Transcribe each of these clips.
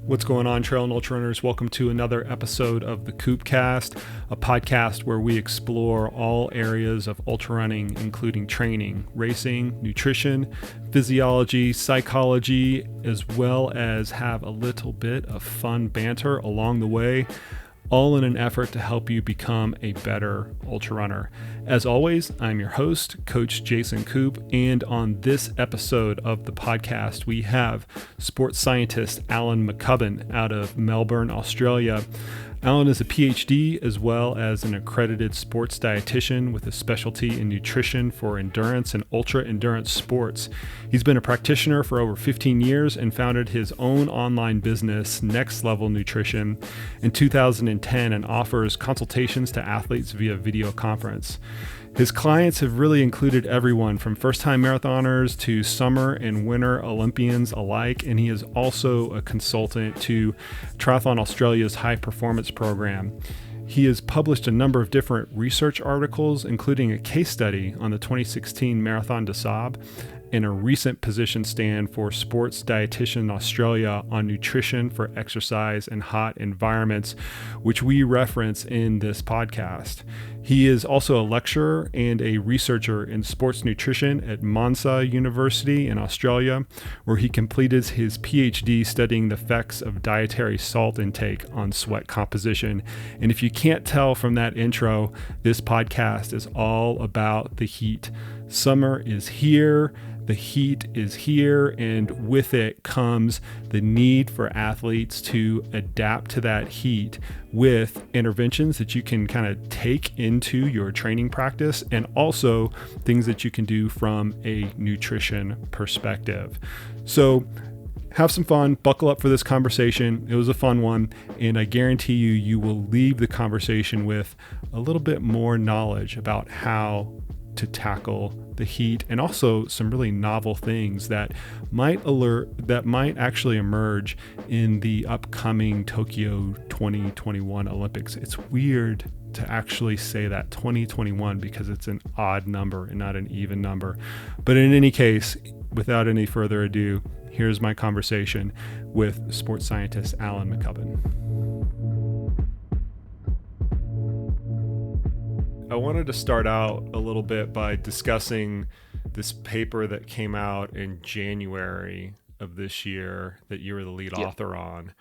What's going on, trail and ultra runners? Welcome to another episode of the KoopCast, a podcast where we explore all areas of ultra running, including training, racing, nutrition, physiology, psychology, as well as have a little bit of fun banter along the way, all in an effort to help you become a better ultra runner. As always, I'm your host, Coach Jason Koop, and on this episode of the podcast, we have sports scientist Alan McCubbin out of Melbourne, Australia. Alan is a PhD as well as an accredited sports dietitian with a specialty in nutrition for endurance and ultra endurance sports. He's been a practitioner for over 15 years and founded his own online business, Next Level Nutrition, in 2010 and offers consultations to athletes via video conference. His clients have really included everyone from first-time marathoners to summer and winter Olympians alike, and he is also a consultant to Triathlon Australia's high-performance program. He has published a number of different research articles, including a case study on the 2016 Marathon des Sables and a recent position stand for Sports Dietitian Australia on nutrition for exercise and hot environments, which we reference in this podcast. He is also a lecturer and a researcher in sports nutrition at Monash University in Australia, where he completed his PhD studying the effects of dietary salt intake on sweat composition. And if you can't tell from that intro, this podcast is all about the heat. Summer is here. The heat is here, and with it comes the need for athletes to adapt to that heat with interventions that you can kind of take into your training practice and also things that you can do from a nutrition perspective. So have some fun, buckle up for this conversation. It was a fun one, and I guarantee you will leave the conversation with a little bit more knowledge about how to tackle the heat and also some really novel things that might actually emerge in the upcoming Tokyo 2021 Olympics. It's weird to actually say that 2021 because it's an odd number and not an even number. But in any case, without any further ado, here's my conversation with sports scientist Alan McCubbin. I wanted to start out a little bit by discussing this paper that came out in January of this year that you were the lead author on.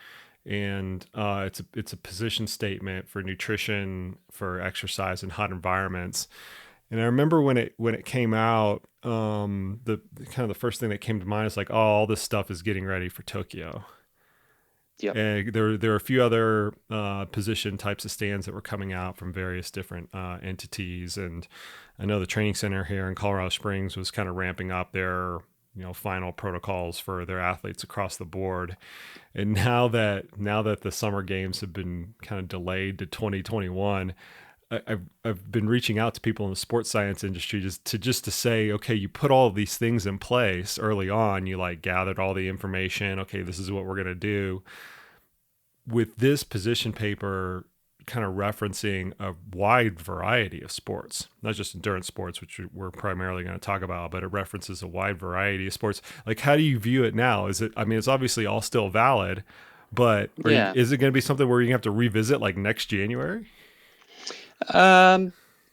And it's a position statement for nutrition for exercise in hot environments. And I remember when it came out, the first thing that came to mind is like, oh, all this stuff is getting ready for Tokyo. Yep. And there are a few other position types of stands that were coming out from various different entities, and I know the training center here in Colorado Springs was kind of ramping up their final protocols for their athletes across the board. And now that the summer games have been kind of delayed to 2021, I've been reaching out to people in the sports science industry just to say, okay, you put all of these things in place early on. You gathered all the information. Okay, this is what we're going to do. With this position paper kind of referencing a wide variety of sports, not just endurance sports, which we're primarily going to talk about, but it references a wide variety of sports. How do you view it now? It's obviously all still valid, but is it going to be something where you have to revisit next January?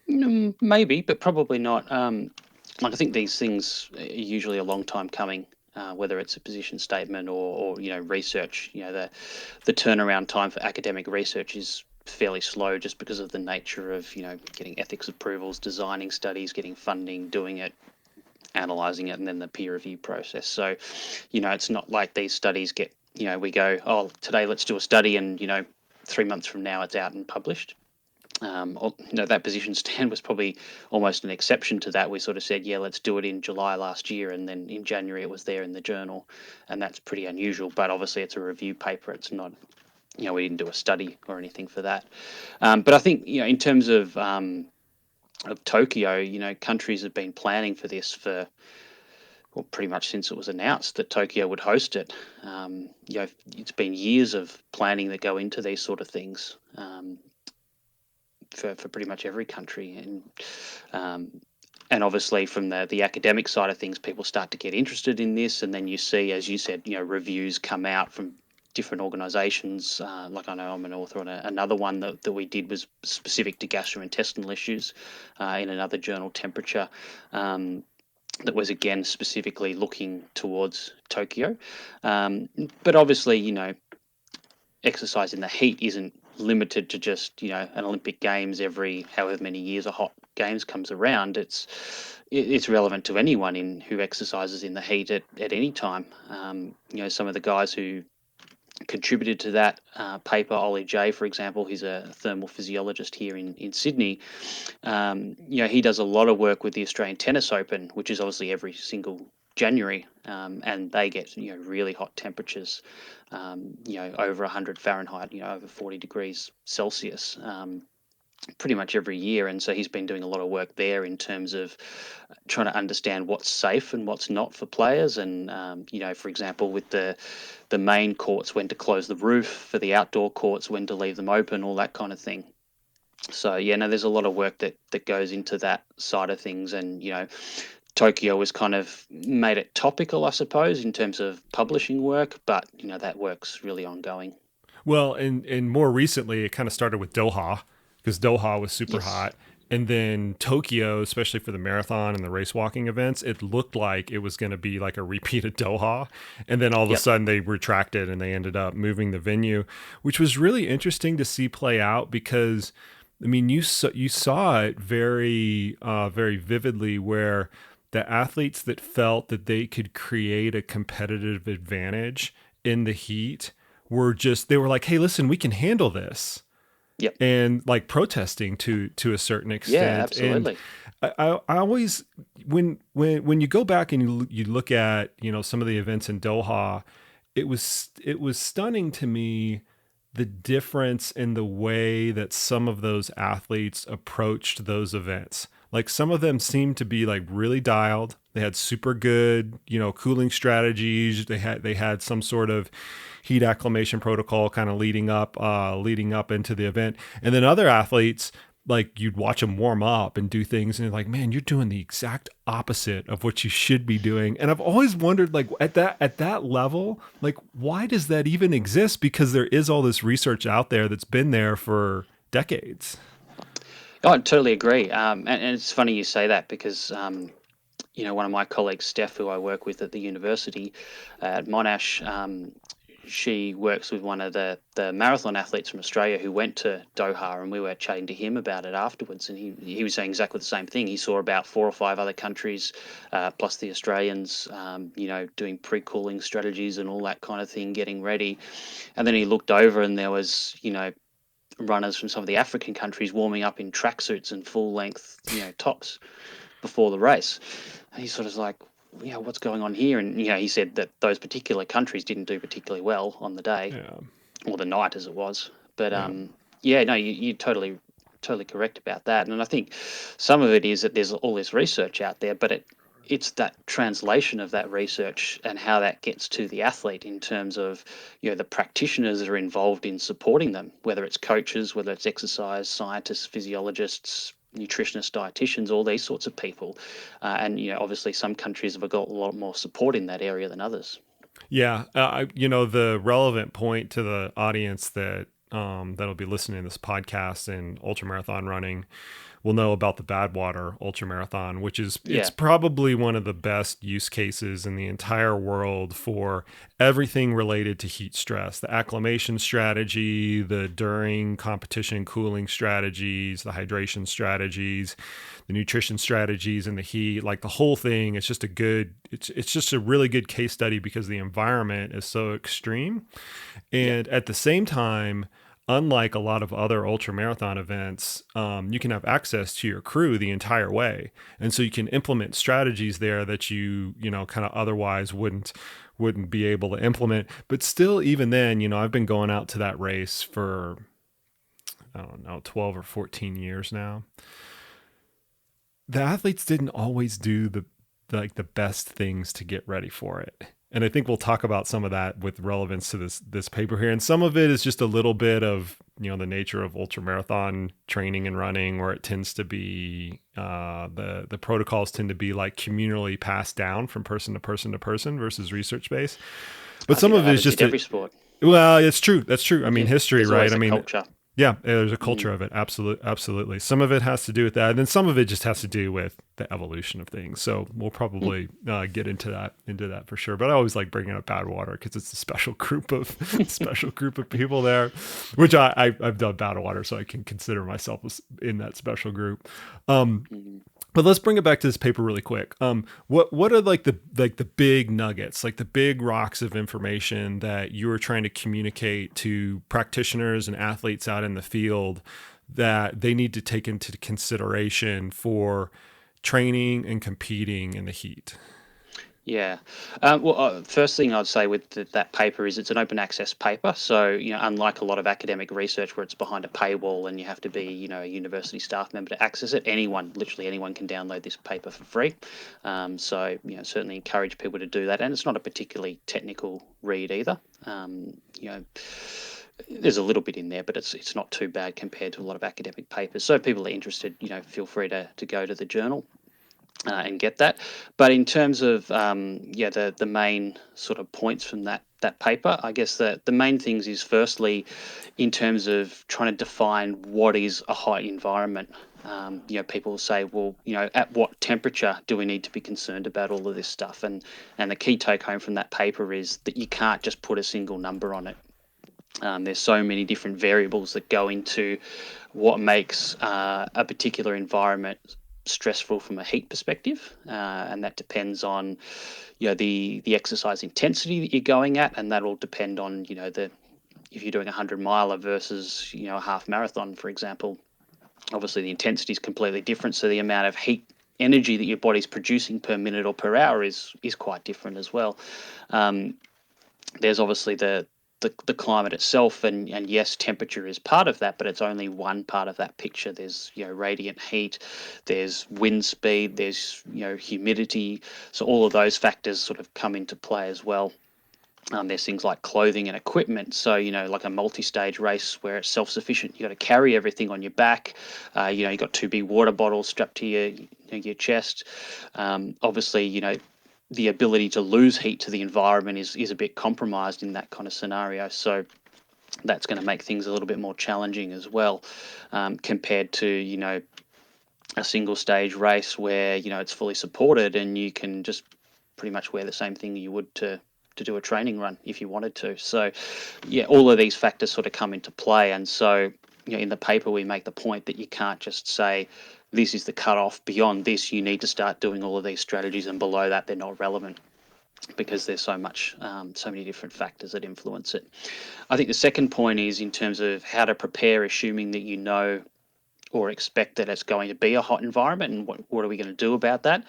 Maybe, but probably not. I think these things are usually a long time coming, whether it's a position statement or research. The turnaround time for academic research is fairly slow just because of the nature of getting ethics approvals, designing studies, getting funding, doing it, analyzing it, and then the peer review process. So, it's not like these studies get we go, oh, today let's do a study, and 3 months from now it's out and published. That position stand was probably almost an exception to that. We sort of said, yeah, let's do it in July last year, and then in January it was there in the journal, and that's pretty unusual. But obviously it's a review paper. It's not, we didn't do a study or anything for that. But I think, in terms of Tokyo, countries have been planning for this for, well, pretty much since it was announced that Tokyo would host it. It's been years of planning that go into these sort of things. For pretty much every country, and obviously from the academic side of things, people start to get interested in this, and then you see, as you said, reviews come out from different organisations. Like I know I'm an author on another one that we did was specific to gastrointestinal issues in another journal, Temperature. That was again specifically looking towards Tokyo. But obviously, exercise in the heat isn't limited to just, an Olympic Games every however many years a hot games comes around. It's relevant to anyone who exercises in the heat at any time. Some of the guys who contributed to that paper, Ollie J, for example, he's a thermal physiologist here in Sydney. He does a lot of work with the Australian Tennis Open, which is obviously every single January, and they get really hot temperatures, over 100 Fahrenheit, over 40 degrees Celsius. Pretty much every year, and so he's been doing a lot of work there in terms of trying to understand what's safe and what's not for players, and for example, with the main courts, when to close the roof, for the outdoor courts, when to leave them open, all that kind of thing. So there's a lot of work that goes into that side of things, and Tokyo has kind of made it topical, I suppose, in terms of publishing work, but that work's really ongoing. Well, and more recently, it kind of started with Doha, because Doha was super hot. And then Tokyo, especially for the marathon and the race walking events, it looked like it was going to be like a repeat of Doha. And then all of a sudden they retracted and they ended up moving the venue, which was really interesting to see play out because, I mean, you saw it very, very vividly where the athletes that felt that they could create a competitive advantage in the heat they were like, hey, listen, we can handle this. Yep. And like protesting to a certain extent. Yeah, absolutely. And I always, when you go back and you look at, some of the events in Doha, it was stunning to me, the difference in the way that some of those athletes approached those events. Like some of them seemed to be like really dialed. They had super good, cooling strategies. They had some sort of heat acclimation protocol kind of leading up into the event. And then other athletes, like you'd watch them warm up and do things and you're like, man, you're doing the exact opposite of what you should be doing. And I've always wondered, like at that level, like why does that even exist? Because there is all this research out there that's been there for decades. Oh, I totally agree. And it's funny you say that because, one of my colleagues, Steph, who I work with at the university at Monash, she works with one of the marathon athletes from Australia who went to Doha, and we were chatting to him about it afterwards, and he was saying exactly the same thing. He saw about 4 or 5 other countries, plus the Australians, doing pre-cooling strategies and all that kind of thing, getting ready. And then he looked over and there was, runners from some of the African countries warming up in tracksuits and full-length, tops before the race. And he sort of like, what's going on here? And, he said that those particular countries didn't do particularly well on the day or the night as it was. But, you're totally correct about that. And I think some of it is that there's all this research out there, but it's that translation of that research and how that gets to the athlete in terms of, the practitioners that are involved in supporting them, whether it's coaches, whether it's exercise scientists, physiologists, nutritionists, dietitians, all these sorts of people. And, obviously some countries have got a lot more support in that area than others. Yeah. The relevant point to the audience that'll be listening to this podcast and ultramarathon running will know about the Badwater Ultramarathon, which is it's probably one of the best use cases in the entire world for everything related to heat stress, the acclimation strategy, the during competition cooling strategies, the hydration strategies, the nutrition strategies in the heat, like the whole thing. It's just it's just a really good case study because the environment is so extreme. And at the same time, unlike a lot of other ultramarathon events, you can have access to your crew the entire way. And so you can implement strategies there that you kind of otherwise wouldn't be able to implement. But still, even then, I've been going out to that race for, I don't know, 12 or 14 years now. The athletes didn't always do the best things to get ready for it. And I think we'll talk about some of that with relevance to this paper here. And some of it is just a little bit of, the nature of ultramarathon training and running, where it tends to be, the protocols tend to be like communally passed down from person to person to person versus research based. But some of it is just every sport. Well, it's true. That's true. I mean, history, There's right? always I a mean, culture. yeah, there's a culture of it. Absolutely. Some of it has to do with that, and then some of it just has to do with the evolution of things. So we'll probably get into that for sure. But I always like bringing up Badwater because it's a special group of people there, which I've done Badwater, so I can consider myself in that special group. But let's bring it back to this paper really quick. What are like the big nuggets, like the big rocks of information that you were trying to communicate to practitioners and athletes out in the field that they need to take into consideration for training and competing in the heat? Yeah. First thing I'd say with that paper is it's an open access paper. So, unlike a lot of academic research where it's behind a paywall and you have to be, a university staff member to access it, literally anyone can download this paper for free. So, certainly encourage people to do that. And it's not a particularly technical read either. There's a little bit in there, but it's not too bad compared to a lot of academic papers. So people are interested, feel free to go to the journal. And get that. But in terms of the main sort of points from that paper, I guess the main things is firstly in terms of trying to define what is a hot environment. People say, well, at what temperature do we need to be concerned about all of this stuff? And the key take home from that paper is that you can't just put a single number on it. There's so many different variables that go into what makes a particular environment stressful from a heat perspective, and that depends on the exercise intensity that you're going at, and that will depend on if you're doing a 100-miler versus a half marathon, for example. Obviously the intensity is completely different, so the amount of heat energy that your body's producing per minute or per hour is quite different as well. There's obviously the climate itself, and yes, temperature is part of that, but it's only one part of that picture. There's radiant heat, there's wind speed, there's humidity, so all of those factors sort of come into play as well. There's things like clothing and equipment, so like a multi-stage race where it's self-sufficient, you got to carry everything on your back. You got 2 big water bottles strapped to your chest. Obviously, the ability to lose heat to the environment is a bit compromised in that kind of scenario. So that's going to make things a little bit more challenging as well, compared to, a single stage race where, it's fully supported and you can just pretty much wear the same thing you would to do a training run if you wanted to. So yeah, all of these factors sort of come into play. And so, in the paper, we make the point that you can't just say, this is the cutoff. Beyond this, you need to start doing all of these strategies, and below that, they're not relevant because there's so many different factors that influence it. I think the second point is in terms of how to prepare, assuming that you know or expect that it's going to be a hot environment, and what are we going to do about that?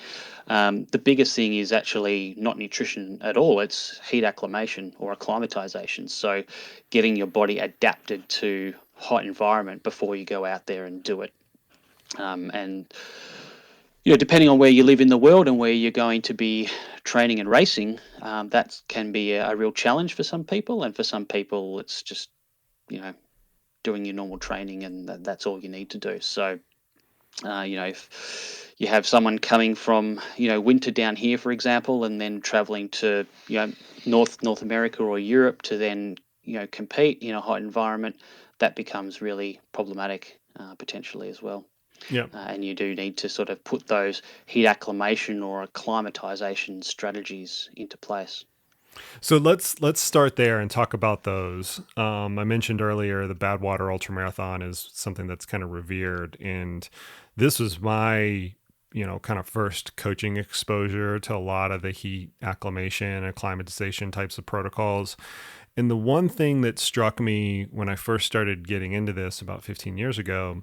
The biggest thing is actually not nutrition at all. It's heat acclimation or acclimatization. So getting your body adapted to hot environment before you go out there and do it. And depending on where you live in the world and where you're going to be training and racing, that can be a real challenge for some people. And for some people, it's just, doing your normal training, and that's all you need to do. So, if you have someone coming from, winter down here, for example, and then traveling to, North America or Europe to then, compete in a hot environment, that becomes really problematic potentially as well. Yeah. And you do need to sort of put those heat acclimation or acclimatization strategies into place. So let's start there and talk about those. I mentioned earlier the Badwater Ultramarathon is something that's kind of revered, and this was my kind of first coaching exposure to a lot of the heat acclimation and acclimatization types of protocols. And the one thing that struck me when I first started getting into this about 15 years ago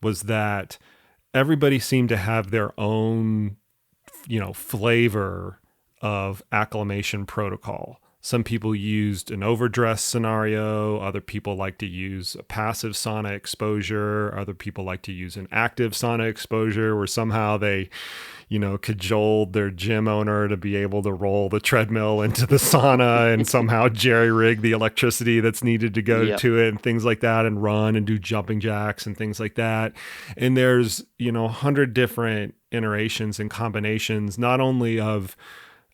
was that everybody seemed to have their own, flavor of acclimation protocol. Some people used an overdress scenario. Other people like to use a passive sauna exposure. Other people like to use an active sauna exposure where somehow they, cajoled their gym owner to be able to roll the treadmill into the sauna and somehow jerry-rig the electricity that's needed to go to it and things like that, and run and do jumping jacks and things like that. And there's, 100 different iterations and combinations, not only of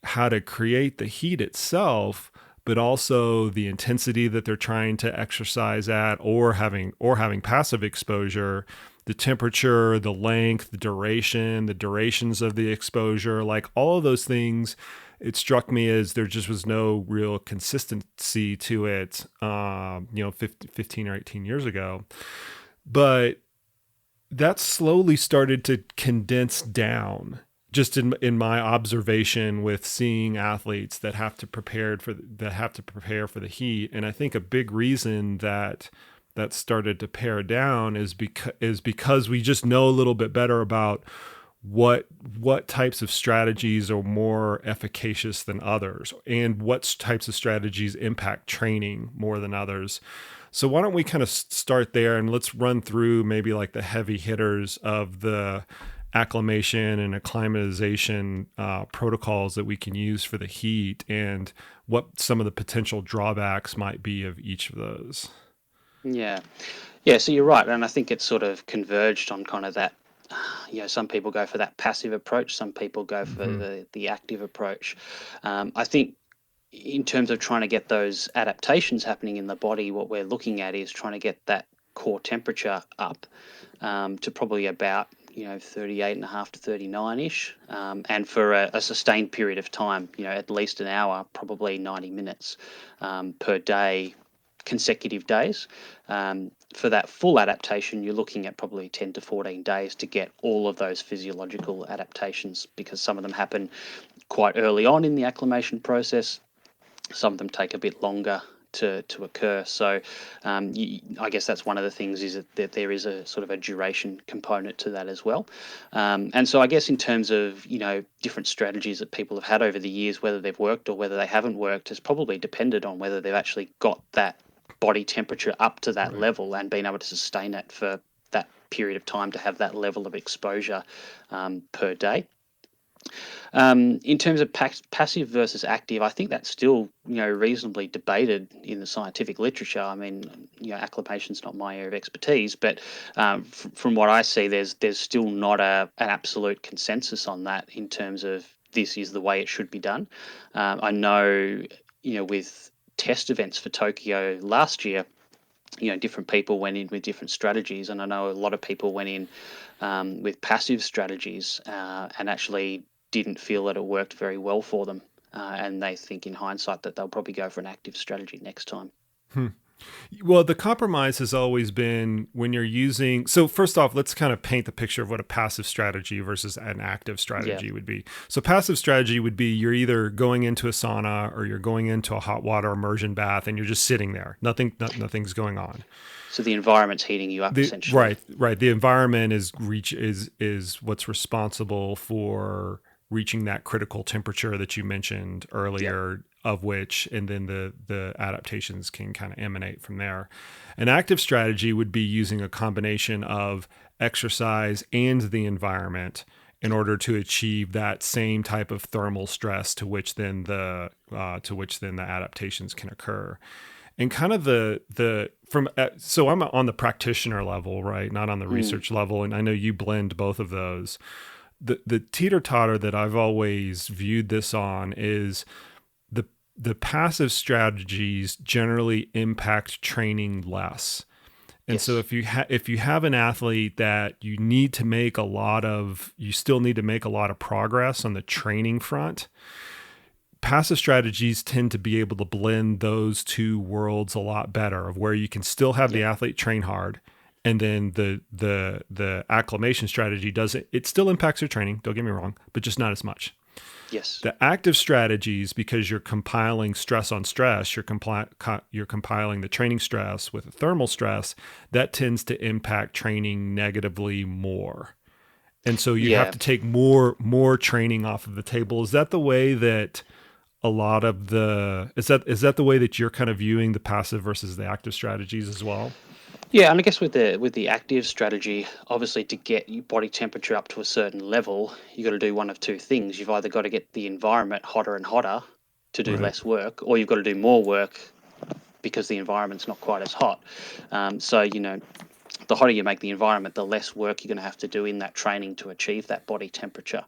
how to create the heat itself, but also the intensity that they're trying to exercise at, or having passive exposure, the temperature, the length, the durations of the exposure, like all of those things. It struck me as there just was no real consistency to it, 15 or 18 years ago. But that slowly started to condense down, just in my observation with seeing athletes that have to prepare for the heat. And I think a big reason that started to pare down is because we just know a little bit better about what types of strategies are more efficacious than others, and what types of strategies impact training more than others. So why don't we kind of start there, and let's run through maybe like the heavy hitters of the acclimation and acclimatization protocols that we can use for the heat, and what some of the potential drawbacks might be of each of those. Yeah. So you're right, and I think it's sort of converged on kind of that. Some people go for that passive approach, some people go for the active approach. I think in terms of trying to get those adaptations happening in the body, what we're looking at is trying to get that core temperature up to probably about 38.5 to 39-ish, and for a sustained period of time, at least an hour, probably 90 minutes per day, consecutive days. For that full adaptation, you're looking at probably 10 to 14 days to get all of those physiological adaptations, because some of them happen quite early on in the acclimation process. Some of them take a bit longer to occur. So I guess that's one of the things, is that there is a sort of a duration component to that as well. And so I guess in terms of, different strategies that people have had over the years, whether they've worked or whether they haven't worked, has probably depended on whether they've actually got that body temperature up to that level and been able to sustain it for that period of time, to have that level of exposure per day. In terms of passive versus active, I think that's still reasonably debated in the scientific literature. I mean, acclimation's not my area of expertise, but from what I see, there's still not an absolute consensus on that in terms of this is the way it should be done. I know, with test events for Tokyo last year, different people went in with different strategies, and I know a lot of people went in with passive strategies and actually didn't feel that it worked very well for them, and they think in hindsight that they'll probably go for an active strategy next time. Well, the compromise has always been when you're using. So first off, let's kind of paint the picture of what a passive strategy versus an active strategy would be. So passive strategy would be you're either going into a sauna or you're going into a hot water immersion bath, and you're just sitting there. Nothing's going on. So the environment's heating you up, essentially. Right. The environment is what's responsible for reaching that critical temperature that you mentioned earlier, of which, and then the adaptations can kind of emanate from there. An active strategy would be using a combination of exercise and the environment in order to achieve that same type of thermal stress to which then the adaptations can occur. And kind of so I'm on the practitioner level, right? Not on the research level. And I know you blend both of those. The teeter-totter that I've always viewed this on is the passive strategies generally impact training less. And so if you have an athlete that you still need to make a lot of progress on the training front, passive strategies tend to be able to blend those two worlds a lot better, of where you can still have the athlete train hard, and then the acclimation strategy it still impacts your training, don't get me wrong, but just not as much. Yes. The active strategies, because you're compiling stress on stress, you're compiling the training stress with the thermal stress, that tends to impact training negatively more. And so you have to take more training off of the table. Is that the way that is that the way that you're kind of viewing the passive versus the active strategies as well? Yeah, and I guess with the active strategy, obviously to get your body temperature up to a certain level, you got to do one of two things. You've either got to get the environment hotter and hotter to do less work, or you've got to do more work because the environment's not quite as hot. So the hotter you make the environment, the less work you're going to have to do in that training to achieve that body temperature.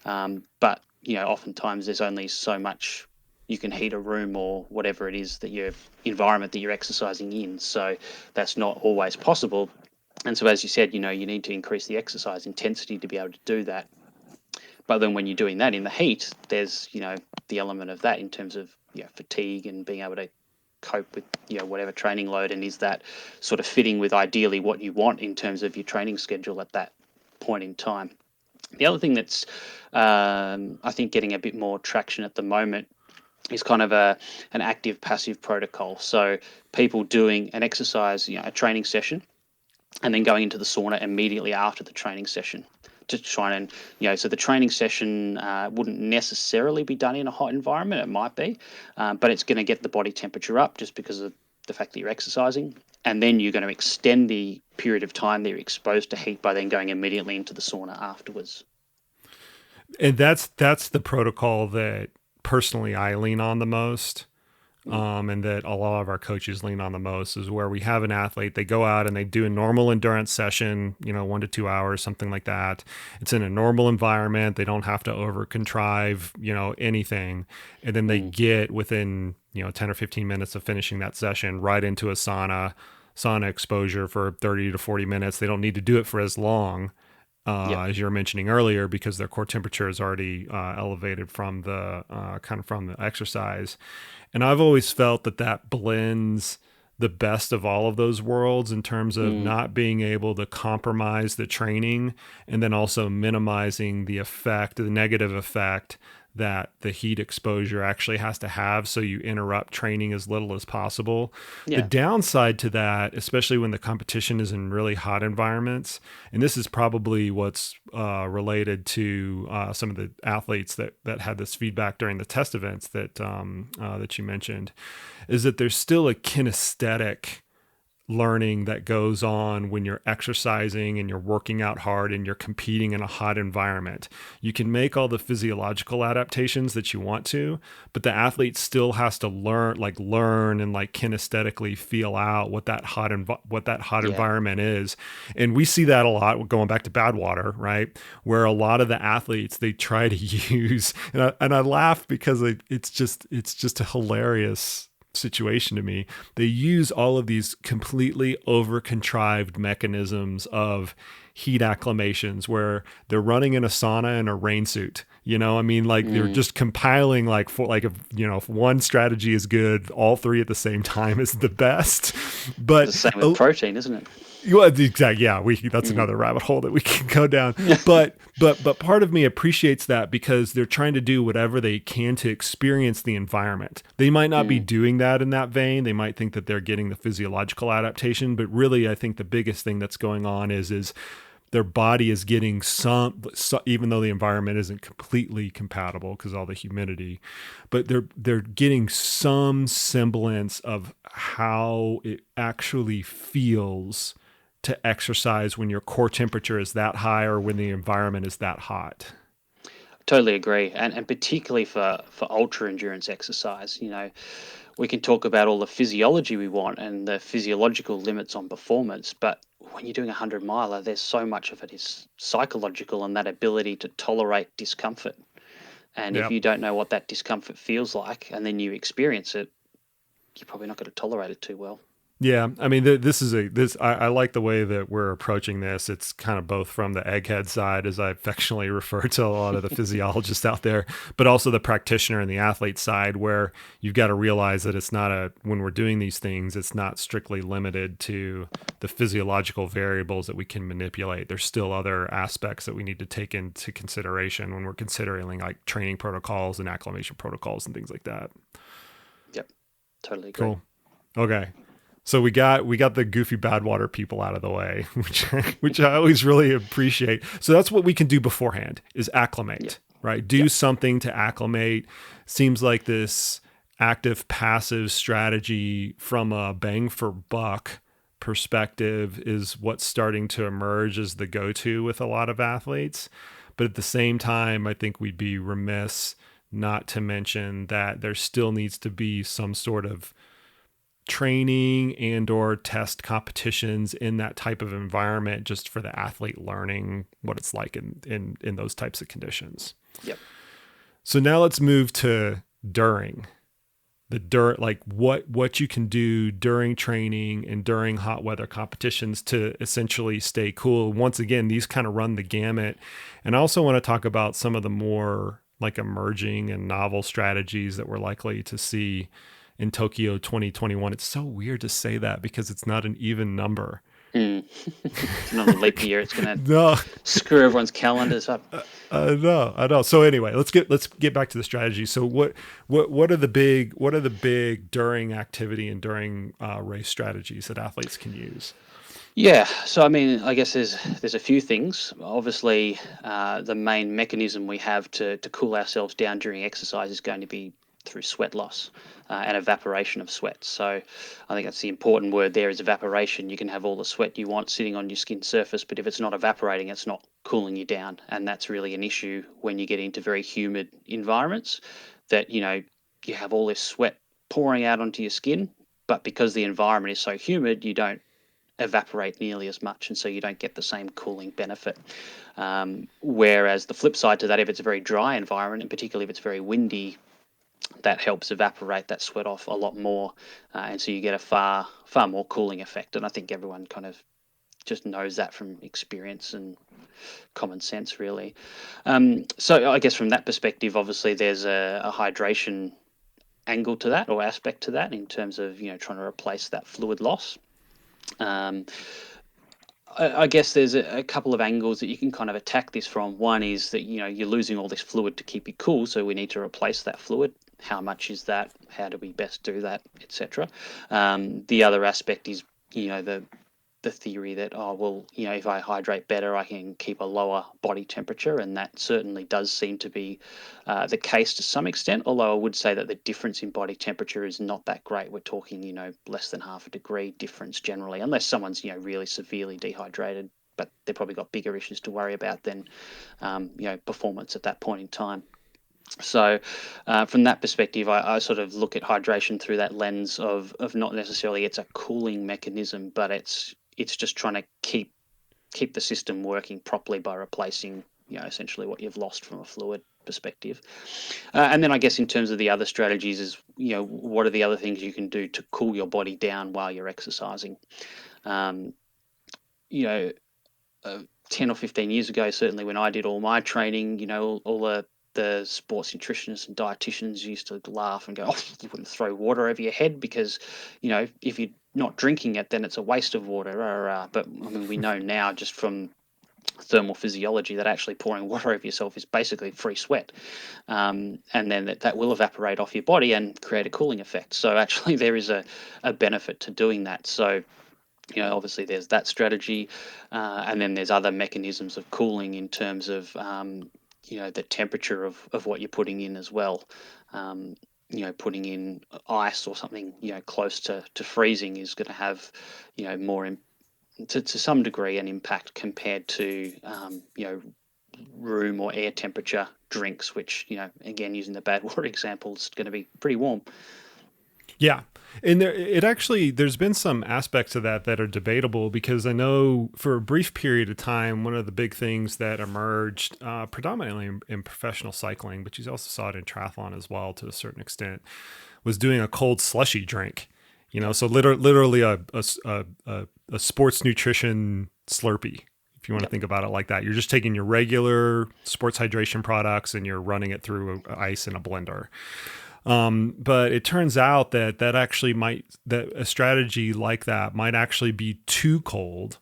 But oftentimes there's only so much you can heat a room or whatever it is that your environment that you're exercising in. So that's not always possible. And so, as you said, you need to increase the exercise intensity to be able to do that. But then when you're doing that in the heat, there's, the element of that in terms of fatigue and being able to cope with, whatever training load. And is that sort of fitting with ideally what you want in terms of your training schedule at that point in time? The other thing that's, I think, getting a bit more traction at the moment is kind of an active passive protocol. So people doing an exercise, a training session, and then going into the sauna immediately after the training session to try and, so the training session wouldn't necessarily be done in a hot environment. It might be, but it's going to get the body temperature up just because of the fact that you're exercising. And then you're going to extend the period of time that you're exposed to heat by then going immediately into the sauna afterwards. And that's the protocol that personally I lean on the most. And that a lot of our coaches lean on the most, is where we have an athlete, they go out and they do a normal endurance session, 1 to 2 hours, something like that. It's in a normal environment. They don't have to over contrive, anything. And then they get within, 10 or 15 minutes of finishing that session right into a sauna exposure for 30 to 40 minutes. They don't need to do it for as long. As you were mentioning earlier, because their core temperature is already elevated from the from the exercise. And I've always felt that blends the best of all of those worlds in terms of not being able to compromise the training, and then also minimizing the negative effect that the heat exposure actually has to have, so you interrupt training as little as possible. Yeah. The downside to that, especially when the competition is in really hot environments, and this is probably what's related to some of the athletes that had this feedback during the test events that you mentioned, is that there's still a kinesthetic learning that goes on when you're exercising and you're working out hard and you're competing in a hot environment. You can make all the physiological adaptations that you want to, but the athlete still has to learn and kinesthetically feel out what that hot environment is. And we see that a lot going back to Badwater, right? Where a lot of the athletes, they try to use, and I laugh because it's just a hilarious situation to me. They use all of these completely over-contrived mechanisms of heat acclimations where they're running in a sauna in a rain suit. They're just compiling if one strategy is good, all three at the same time is the best. But it's the same with protein, isn't it? Well, exactly. Yeah, that's another rabbit hole that we can go down. But part of me appreciates that, because they're trying to do whatever they can to experience the environment. They might not be doing that in that vein. They might think that they're getting the physiological adaptation, but really, I think the biggest thing that's going on is their body is getting some, even though the environment isn't completely compatible because all the humidity, but they're getting some semblance of how it actually feels to exercise when your core temperature is that high or when the environment is that hot. Totally agree. And particularly for ultra endurance exercise, we can talk about all the physiology we want and the physiological limits on performance, but when you're doing a 100-miler, there's so much of it is psychological, and that ability to tolerate discomfort. And if you don't know what that discomfort feels like and then you experience it, you're probably not going to tolerate it too well. Yeah, I mean, I like the way that we're approaching this. It's kind of both from the egghead side, as I affectionately refer to a lot of the physiologists out there, but also the practitioner and the athlete side, where you've got to realize that when we're doing these things, it's not strictly limited to the physiological variables that we can manipulate. There's still other aspects that we need to take into consideration when we're considering training protocols and acclimation protocols and things like that. Yep, totally agree. Cool. Okay. So we got the goofy Badwater people out of the way, which I always really appreciate. So that's what we can do beforehand, is acclimate, right? Do something to acclimate. Seems like this active passive strategy from a bang for buck perspective is what's starting to emerge as the go-to with a lot of athletes. But at the same time, I think we'd be remiss not to mention that there still needs to be some sort of training and or test competitions in that type of environment, just for the athlete learning what it's like in those types of conditions. Yep. So now let's move to during like what you can do during training and during hot weather competitions to essentially stay cool. Once again, these kind of run the gamut. And I also want to talk about some of the more like emerging and novel strategies that we're likely to see in Tokyo 2021. It's so weird to say that because it's not an even number. It's not a leap year. It's going to No, screw everyone's calendars up. I know. So anyway, let's get back to the strategy. So what are the big during activity and during race strategies that athletes can use? Yeah, so I mean, I guess there's a few things. Obviously, the main mechanism we have to cool ourselves down during exercise is going to be through sweat loss and evaporation of sweat. So I think that's the important word there is evaporation. You can have all the sweat you want sitting on your skin surface, but if it's not evaporating, it's not cooling you down. And that's really an issue when you get into very humid environments that, you have all this sweat pouring out onto your skin, but because the environment is so humid, you don't evaporate nearly as much, and so you don't get the same cooling benefit. Whereas the flip side to that, if it's a very dry environment, and particularly if it's very windy, that helps evaporate that sweat off a lot more, and so you get a far more cooling effect. And I think everyone kind of just knows that from experience and common sense, really. So I guess from that perspective, obviously there's a hydration angle to that or aspect to that in terms of trying to replace that fluid loss. I guess there's a couple of angles that you can kind of attack this from. One is that you're losing all this fluid to keep you cool, so we need to replace that fluid. How much is that? How do we best do that, etc. The other aspect is the theory that if I hydrate better, I can keep a lower body temperature, and that certainly does seem to be the case to some extent. Although I would say that the difference in body temperature is not that great. We're talking less than half a degree difference generally, unless someone's really severely dehydrated, but they've probably got bigger issues to worry about than performance at that point in time. So from that perspective, I sort of look at hydration through that lens of not necessarily it's a cooling mechanism, but it's just trying to keep the system working properly by replacing essentially what you've lost from a fluid perspective. And then I guess in terms of the other strategies is what are the other things you can do to cool your body down while you're exercising. 10 or 15 years ago, certainly when I did all my training, all the sports nutritionists and dietitians used to laugh and go, "Oh, you wouldn't throw water over your head because, if you're not drinking it, then it's a waste of water." But I mean, we know now just from thermal physiology that actually pouring water over yourself is basically free sweat, and then that will evaporate off your body and create a cooling effect. So actually, there is a benefit to doing that. So obviously there's that strategy, and then there's other mechanisms of cooling in terms of the temperature of what you're putting in as well. Putting in ice or something close to freezing is going to have more to some degree an impact compared to room or air temperature drinks, which again, using the bad water example, is going to be pretty warm. Yeah. And there's been some aspects of that are debatable, because I know for a brief period of time, one of the big things that emerged predominantly in professional cycling, but you also saw it in triathlon as well to a certain extent, was doing a cold slushy drink. So literally a sports nutrition Slurpee, if you want to think about it like that. You're just taking your regular sports hydration products and you're running it through ice in a blender. But it turns out that a strategy like that might actually be too cold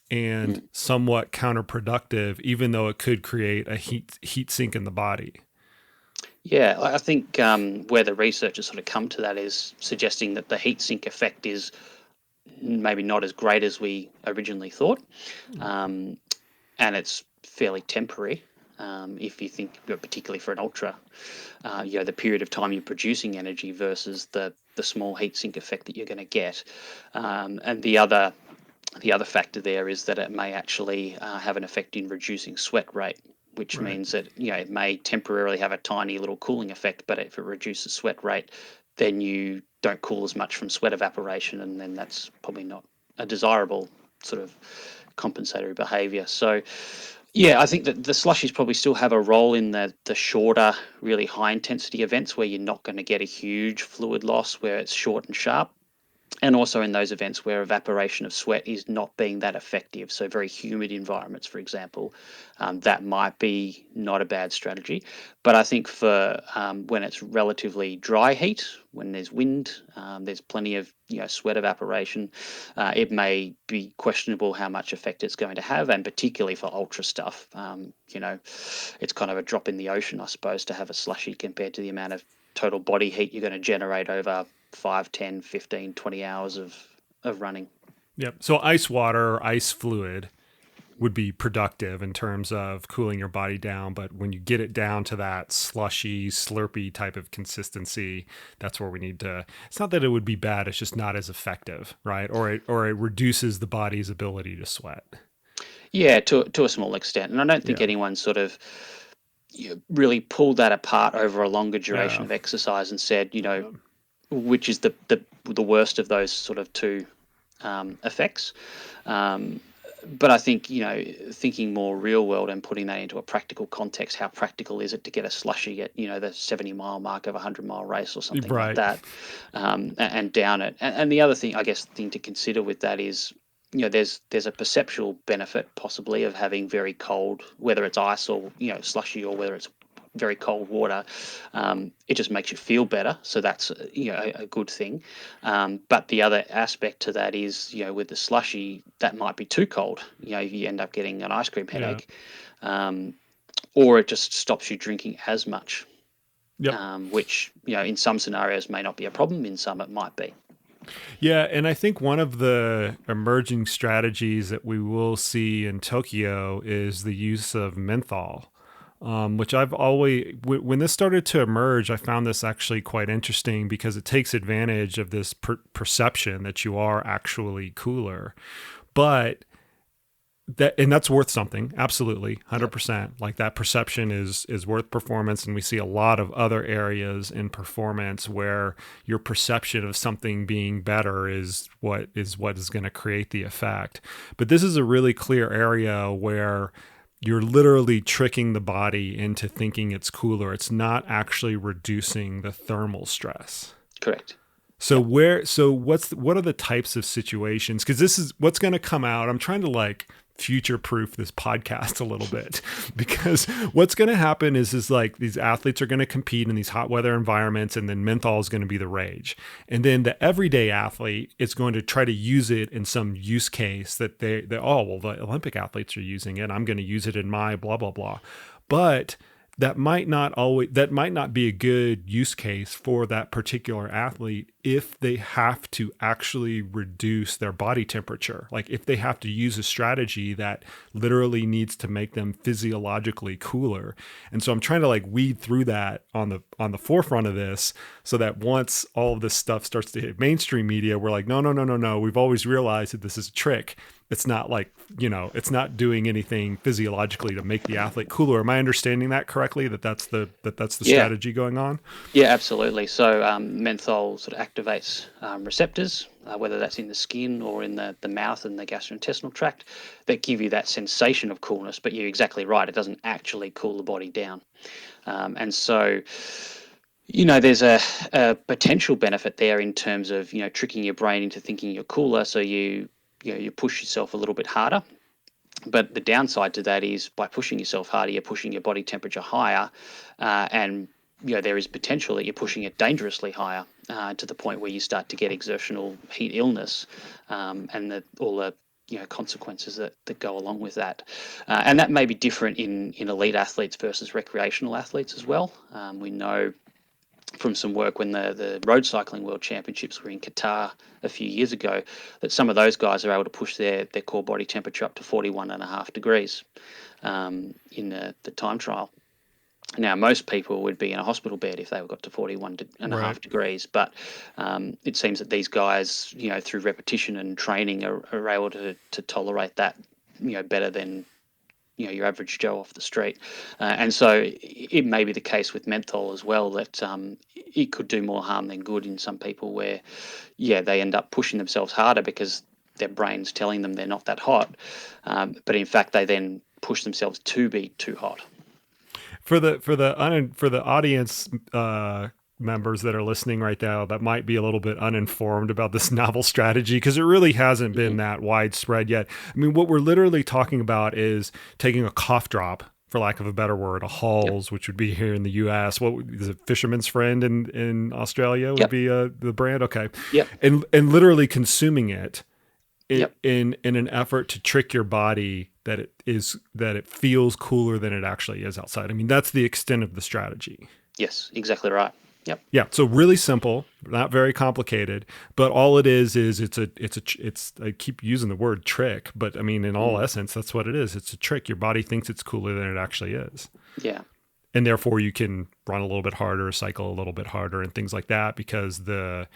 and somewhat counterproductive, even though it could create a heat sink in the body. Yeah, I think where the research has sort of come to that is suggesting that the heat sink effect is maybe not as great as we originally thought, and it's fairly temporary. If you think, particularly for an ultra, the period of time you're producing energy versus the small heat sink effect that you're going to get, and the other factor there is that it may actually have an effect in reducing sweat rate, which means that it may temporarily have a tiny little cooling effect, but if it reduces sweat rate, then you don't cool as much from sweat evaporation, and then that's probably not a desirable sort of compensatory behavior. So Yeah, I think that the slushies probably still have a role in the shorter, really high intensity events where you're not going to get a huge fluid loss, where it's short and sharp. And also in those events where evaporation of sweat is not being that effective. So very humid environments, for example, that might be not a bad strategy. But I think for when it's relatively dry heat, when there's wind, there's plenty of sweat evaporation, it may be questionable how much effect it's going to have, and particularly for ultra stuff. It's kind of a drop in the ocean, I suppose, to have a slushy compared to the amount of total body heat you're going to generate over 5, 10, 15, 20 hours of running. Yep. So ice water, ice fluid would be productive in terms of cooling your body down. But when you get it down to that slushy, slurpy type of consistency, that's where we need to. It's not that it would be bad; it's just not as effective, right? Or it reduces the body's ability to sweat. Yeah, to a small extent, and I don't think anyone sort of really pulled that apart over a longer duration of exercise and said, which is the worst of those sort of two effects. But I think, thinking more real world and putting that into a practical context, how practical is it to get a slushy at, the 70-mile mark of a 100-mile race or something like that, and down it. And the other thing, I guess, to consider with that is, there's a perceptual benefit possibly of having very cold, whether it's ice or, slushy, or whether it's very cold water. It just makes you feel better, so that's a good thing. But the other aspect to that is, with the slushy, that might be too cold. You end up getting an ice cream headache, or it just stops you drinking as much. Which in some scenarios may not be a problem, in some it might be. Yeah, and I think one of the emerging strategies that we will see in Tokyo is the use of menthol. Which I've always, when this started to emerge, I found this actually quite interesting because it takes advantage of this perception that you are actually cooler. But that's worth something. Absolutely. 100%. Like that perception is worth performance. And we see a lot of other areas in performance where your perception of something being better is what is going to create the effect. But this is a really clear area where you're literally tricking the body into thinking it's cooler. It's not actually reducing the thermal stress. Correct. So what are the types of situations? Because this is what's going to come out. I'm trying to future-proof this podcast a little bit, because what's going to happen is like these athletes are going to compete in these hot weather environments, and then menthol is going to be the rage. And then the everyday athlete is going to try to use it in some use case that the Olympic athletes are using it. I'm going to use it in my blah, blah, blah. But that might not be a good use case for that particular athlete if they have to actually reduce their body temperature. Like if they have to use a strategy that literally needs to make them physiologically cooler. And so I'm trying to weed through that on the forefront of this, so that once all of this stuff starts to hit mainstream media, we're like, no. We've always realized that this is a trick. It's not it's not doing anything physiologically to make the athlete cooler. Am I understanding that correctly? That's the strategy going on? Yeah, absolutely. So menthol sort of activates receptors, whether that's in the skin or in the mouth and the gastrointestinal tract, that give you that sensation of coolness. But you're exactly right. It doesn't actually cool the body down. And so, there's a potential benefit there in terms of, tricking your brain into thinking you're cooler. So you push yourself a little bit harder. But the downside to that is, by pushing yourself harder, you're pushing your body temperature higher, and there is potential that you're pushing it dangerously higher, to the point where you start to get exertional heat illness, and all the consequences that go along with that. And that may be different in elite athletes versus recreational athletes as well. We know from some work when the road cycling world championships were in Qatar a few years ago, that some of those guys are able to push their core body temperature up to 41.5 degrees in the time trial. Now, most people would be in a hospital bed if they got to 41.5 degrees, but it seems that these guys, through repetition and training, are able to tolerate that, better than your average Joe off the street. And so it may be the case with menthol as well, that it could do more harm than good in some people, where, they end up pushing themselves harder because their brain's telling them they're not that hot. But in fact, they then push themselves to be too hot. For the audience members that are listening right now that might be a little bit uninformed about this novel strategy, because it really hasn't been that widespread yet. I mean, what we're literally talking about is taking a cough drop, for lack of a better word, a Halls, which would be here in the U.S. What is it? Fisherman's Friend in Australia would be the brand. Okay. Yep. And literally consuming it Yep. in an effort to trick your body that it feels cooler than it actually is outside. I mean, that's the extent of the strategy. Yes, exactly right. Yep. Yeah. So really simple, not very complicated, but all it is it's I keep using the word trick, but I mean, in all essence, that's what it is. It's a trick. Your body thinks it's cooler than it actually is. Yeah. And therefore you can run a little bit harder, cycle a little bit harder and things like that, because the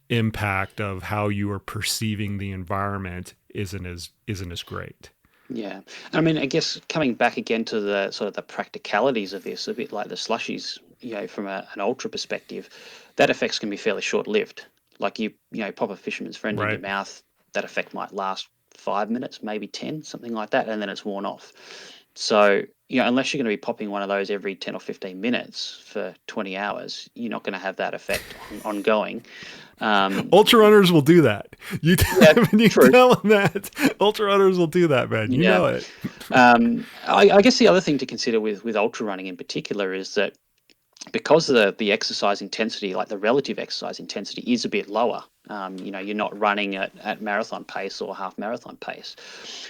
impact of how you are perceiving the environment isn't as great. Yeah. I mean, I guess coming back again to the sort of the practicalities of this, a bit like the slushies, from an ultra perspective, that effects can be fairly short-lived. Like you pop a Fisherman's Friend in your mouth, that effect might last 5 minutes, maybe 10, something like that, and then it's worn off. So, unless you're going to be popping one of those every 10 or 15 minutes for 20 hours, you're not going to have that effect ongoing. Ultra runners will do that. When you tell them that, ultra runners will do that, man. You know it. I guess the other thing to consider with ultra running in particular is that because the exercise intensity, like the relative exercise intensity, is a bit lower. You're not running at marathon pace or half marathon pace.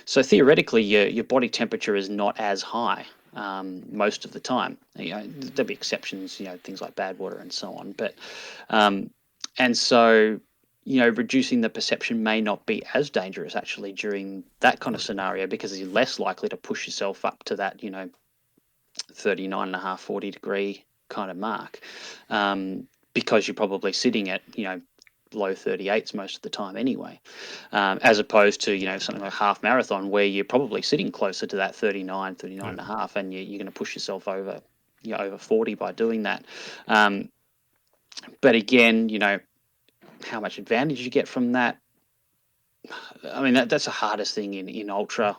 So theoretically, your body temperature is not as high most of the time. There'll be exceptions, things like bad water and so on. But and so, reducing the perception may not be as dangerous actually during that kind of scenario, because you're less likely to push yourself up to that, 39.5, 40 degree kind of mark, because you're probably sitting at, low 38s most of the time anyway, as opposed to, something like half marathon where you're probably sitting closer to that 39 and a half, and you're going to push yourself over, over 40 by doing that. But again, how much advantage you get from that. I mean, that's the hardest thing in ultra,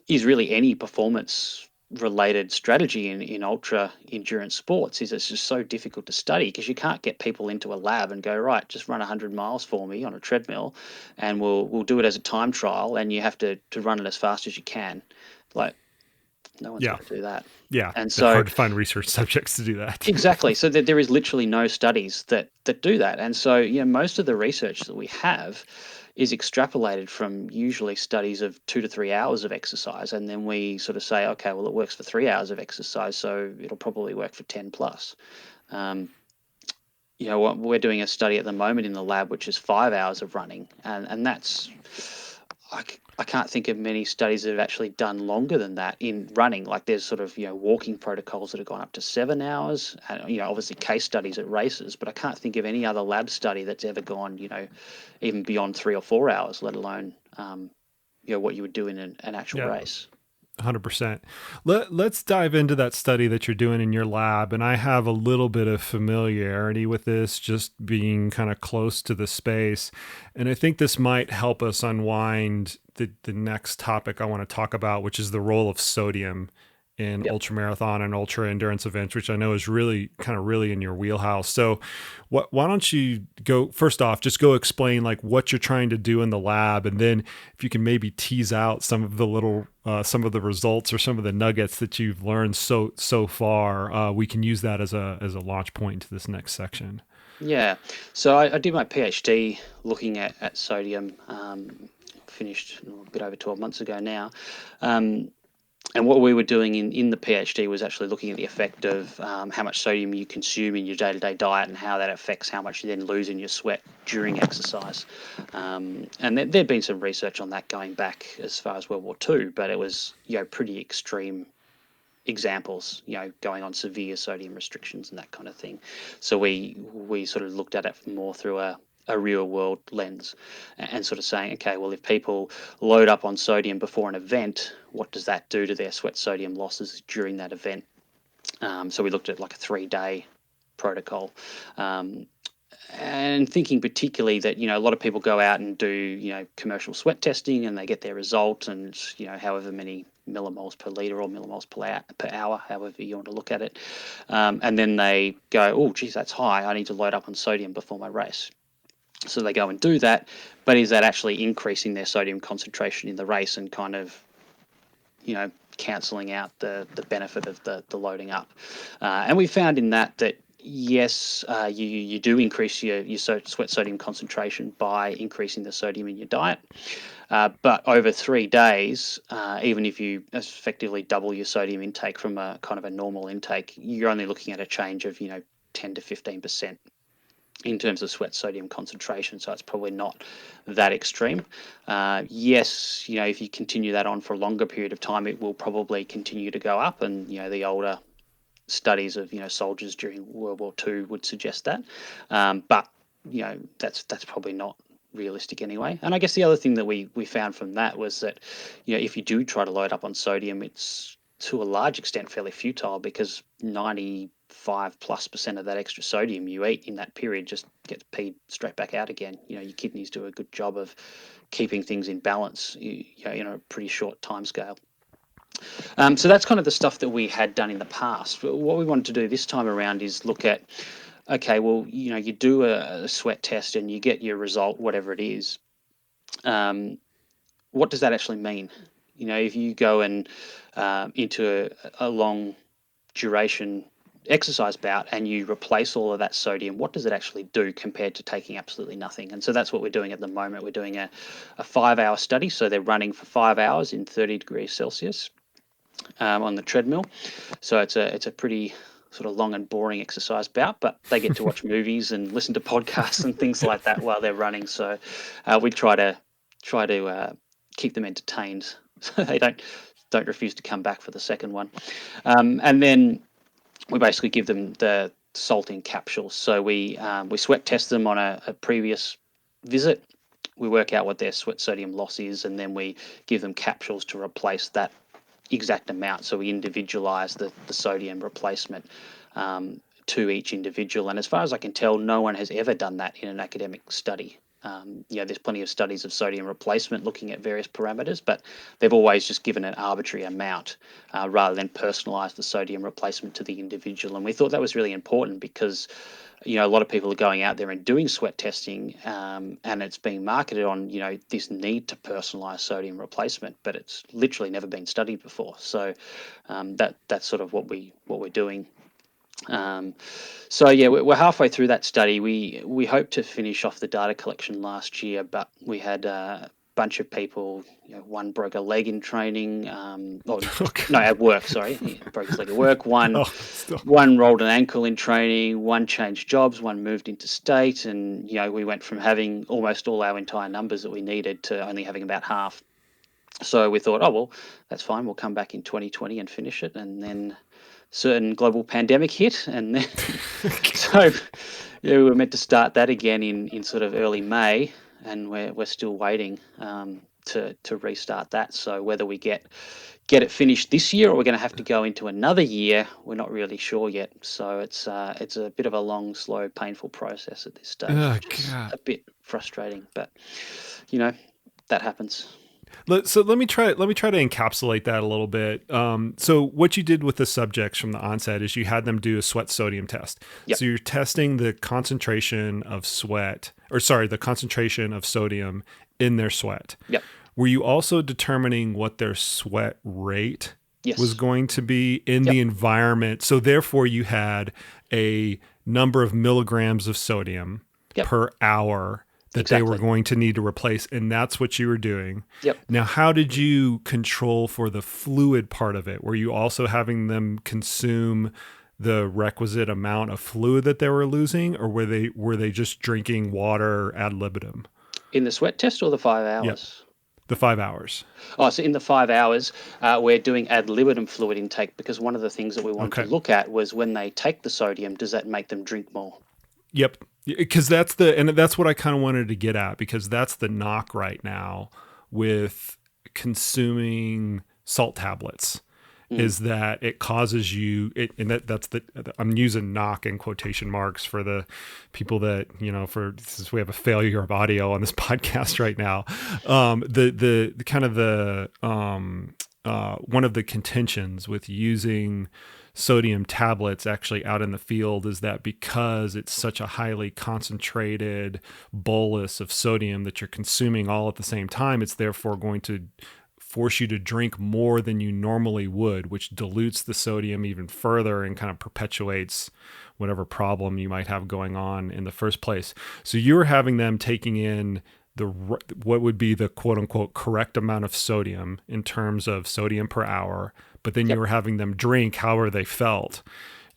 is really any performance related strategy in ultra endurance sports. Is it's just so difficult to study, because you can't get people into a lab and go, right, just run 100 miles for me on a treadmill and we'll do it as a time trial, and you have to run it as fast as you can. Like, no one's going to do that. Yeah. And so it's hard to find research subjects to do that. Exactly. So there is literally no studies that do that. And so, most of the research that we have is extrapolated from usually studies of 2 to 3 hours of exercise. And then we sort of say, okay, well, it works for 3 hours of exercise, so it'll probably work for 10 plus. We're doing a study at the moment in the lab, which is 5 hours of running. And that's, I can't think of many studies that have actually done longer than that in running. Like there's sort of, walking protocols that have gone up to 7 hours, and, obviously case studies at races, but I can't think of any other lab study that's ever gone, even beyond 3 or 4 hours, let alone, what you would do in an actual race. 100%. Let's dive into that study that you're doing in your lab. And I have a little bit of familiarity with this, just being kind of close to the space. And I think this might help us unwind the next topic I want to talk about, which is the role of sodium in ultramarathon and ultra endurance events, which I know is really in your wheelhouse. So why don't you go, first off, just go explain like what you're trying to do in the lab. And then if you can maybe tease out some of the some of the results or some of the nuggets that you've learned so far, we can use that as a launch point to this next section. Yeah. So I did my PhD looking at sodium, finished a bit over 12 months ago now. And what we were doing in the PhD was actually looking at the effect of how much sodium you consume in your day-to-day diet and how that affects how much you then lose in your sweat during exercise. And there'd been some research on that going back as far as World War II, but it was pretty extreme examples, going on severe sodium restrictions and that kind of thing. So we sort of looked at it more through a real world lens and sort of saying, okay, well, if people load up on sodium before an event, what does that do to their sweat sodium losses during that event? So we looked at like a 3-day protocol, and thinking particularly that, a lot of people go out and do, commercial sweat testing and they get their result, and, however many millimoles per liter or millimoles per hour, however you want to look at it. And then they go, oh, geez, that's high. I need to load up on sodium before my race. So they go and do that, but is that actually increasing their sodium concentration in the race and kind of, cancelling out the benefit of the loading up? And we found in that yes, you do increase your sweat sodium concentration by increasing the sodium in your diet. But over 3 days, even if you effectively double your sodium intake from a kind of a normal intake, you're only looking at a change of 10 to 15% in terms of sweat sodium concentration. So it's probably not that extreme. Yes, if you continue that on for a longer period of time, it will probably continue to go up. And the older studies of soldiers during World War II would suggest that. But that's probably not realistic anyway. And I guess the other thing that we found from that was that if you do try to load up on sodium, it's to a large extent fairly futile, because 95+% of that extra sodium you eat in that period just gets peed straight back out again. Your kidneys do a good job of keeping things in balance in a pretty short time scale. So that's kind of the stuff that we had done in the past. But what we wanted to do this time around is look at, okay, well, you do a sweat test and you get your result, whatever it is. What does that actually mean? If you go and into a long duration exercise bout and you replace all of that sodium, what does it actually do compared to taking absolutely nothing? And so that's what we're doing at the moment. We're doing a 5-hour study. So they're running for 5 hours in 30 degrees Celsius on the treadmill. So it's a pretty sort of long and boring exercise bout, but they get to watch movies and listen to podcasts and things like that while they're running. So we try to keep them entertained so they don't refuse to come back for the second one. And then we basically give them the salt in capsules. So we sweat test them on a previous visit. We work out what their sweat sodium loss is, and then we give them capsules to replace that exact amount. So we individualize the sodium replacement to each individual. And as far as I can tell, no one has ever done that in an academic study. There's plenty of studies of sodium replacement looking at various parameters, but they've always just given an arbitrary amount rather than personalize the sodium replacement to the individual. And we thought that was really important because a lot of people are going out there and doing sweat testing, and it's being marketed on this need to personalize sodium replacement, but it's literally never been studied before. So that's sort of what we're doing. So yeah, we're halfway through that study. We hope to finish off the data collection last year, but we had a bunch of people. One broke a leg in training. No, at work. Sorry, he broke his leg at work. One rolled an ankle in training. One changed jobs. One moved interstate, and we went from having almost all our entire numbers that we needed to only having about half. So we thought, oh well, that's fine. We'll come back in 2020 and finish it, and then certain global pandemic hit, and then so we were meant to start that again in sort of early May, and we're still waiting to restart that. So whether we get it finished this year or we're going to have to go into another year, we're not really sure yet. So it's a bit of a long, slow, painful process at this stage. Which is a bit frustrating, but that happens. So let me try to encapsulate that a little bit. So what you did with the subjects from the onset is you had them do a sweat sodium test. Yep. So you're testing the concentration of the concentration of sodium in their sweat. Yep. Were you also determining what their sweat rate was going to be in the environment? So therefore you had a number of milligrams of sodium per hour that they were going to need to replace, and that's what you were doing. Yep. Now, how did you control for the fluid part of it? Were you also having them consume the requisite amount of fluid that they were losing, or were they just drinking water ad libitum? In the sweat test or the 5 hours? Yep. The 5 hours. Oh, so in the 5 hours, we're doing ad libitum fluid intake, because one of the things that we wanted to look at was when they take the sodium, does that make them drink more? Yep. Because that's what I kind of wanted to get at, because that's the knock right now with consuming salt tablets is that it causes you, I'm using knock in quotation marks for the people that, since we have a failure of audio on this podcast right now, the kind of the one of the contentions with using sodium tablets actually out in the field is that because it's such a highly concentrated bolus of sodium that you're consuming all at the same time, it's therefore going to force you to drink more than you normally would, which dilutes the sodium even further and kind of perpetuates whatever problem you might have going on in the first place. So you're having them taking in what would be the quote unquote correct amount of sodium in terms of sodium per hour, but then you were having them drink however they felt.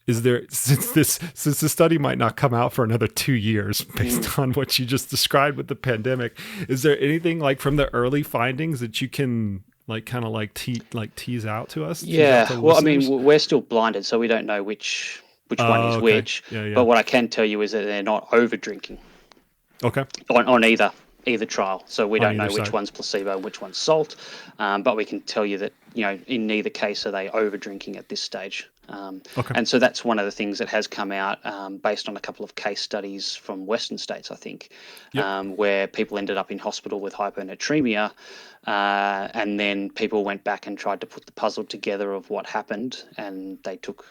Is there, since the study might not come out for another 2 years based on what you just described with the pandemic, is there anything like from the early findings that you can tease out to us? Yeah, well, I mean, we're still blinded, so we don't know which one is which. Yeah. But what I can tell you is that they're not over drinking. Okay. On either trial, so we don't know which one's placebo, which one's salt, but we can tell you that in neither case are they over drinking at this stage. And so that's one of the things that has come out based on a couple of case studies from Western states, I think, where people ended up in hospital with hyponatremia, and then people went back and tried to put the puzzle together of what happened, and they took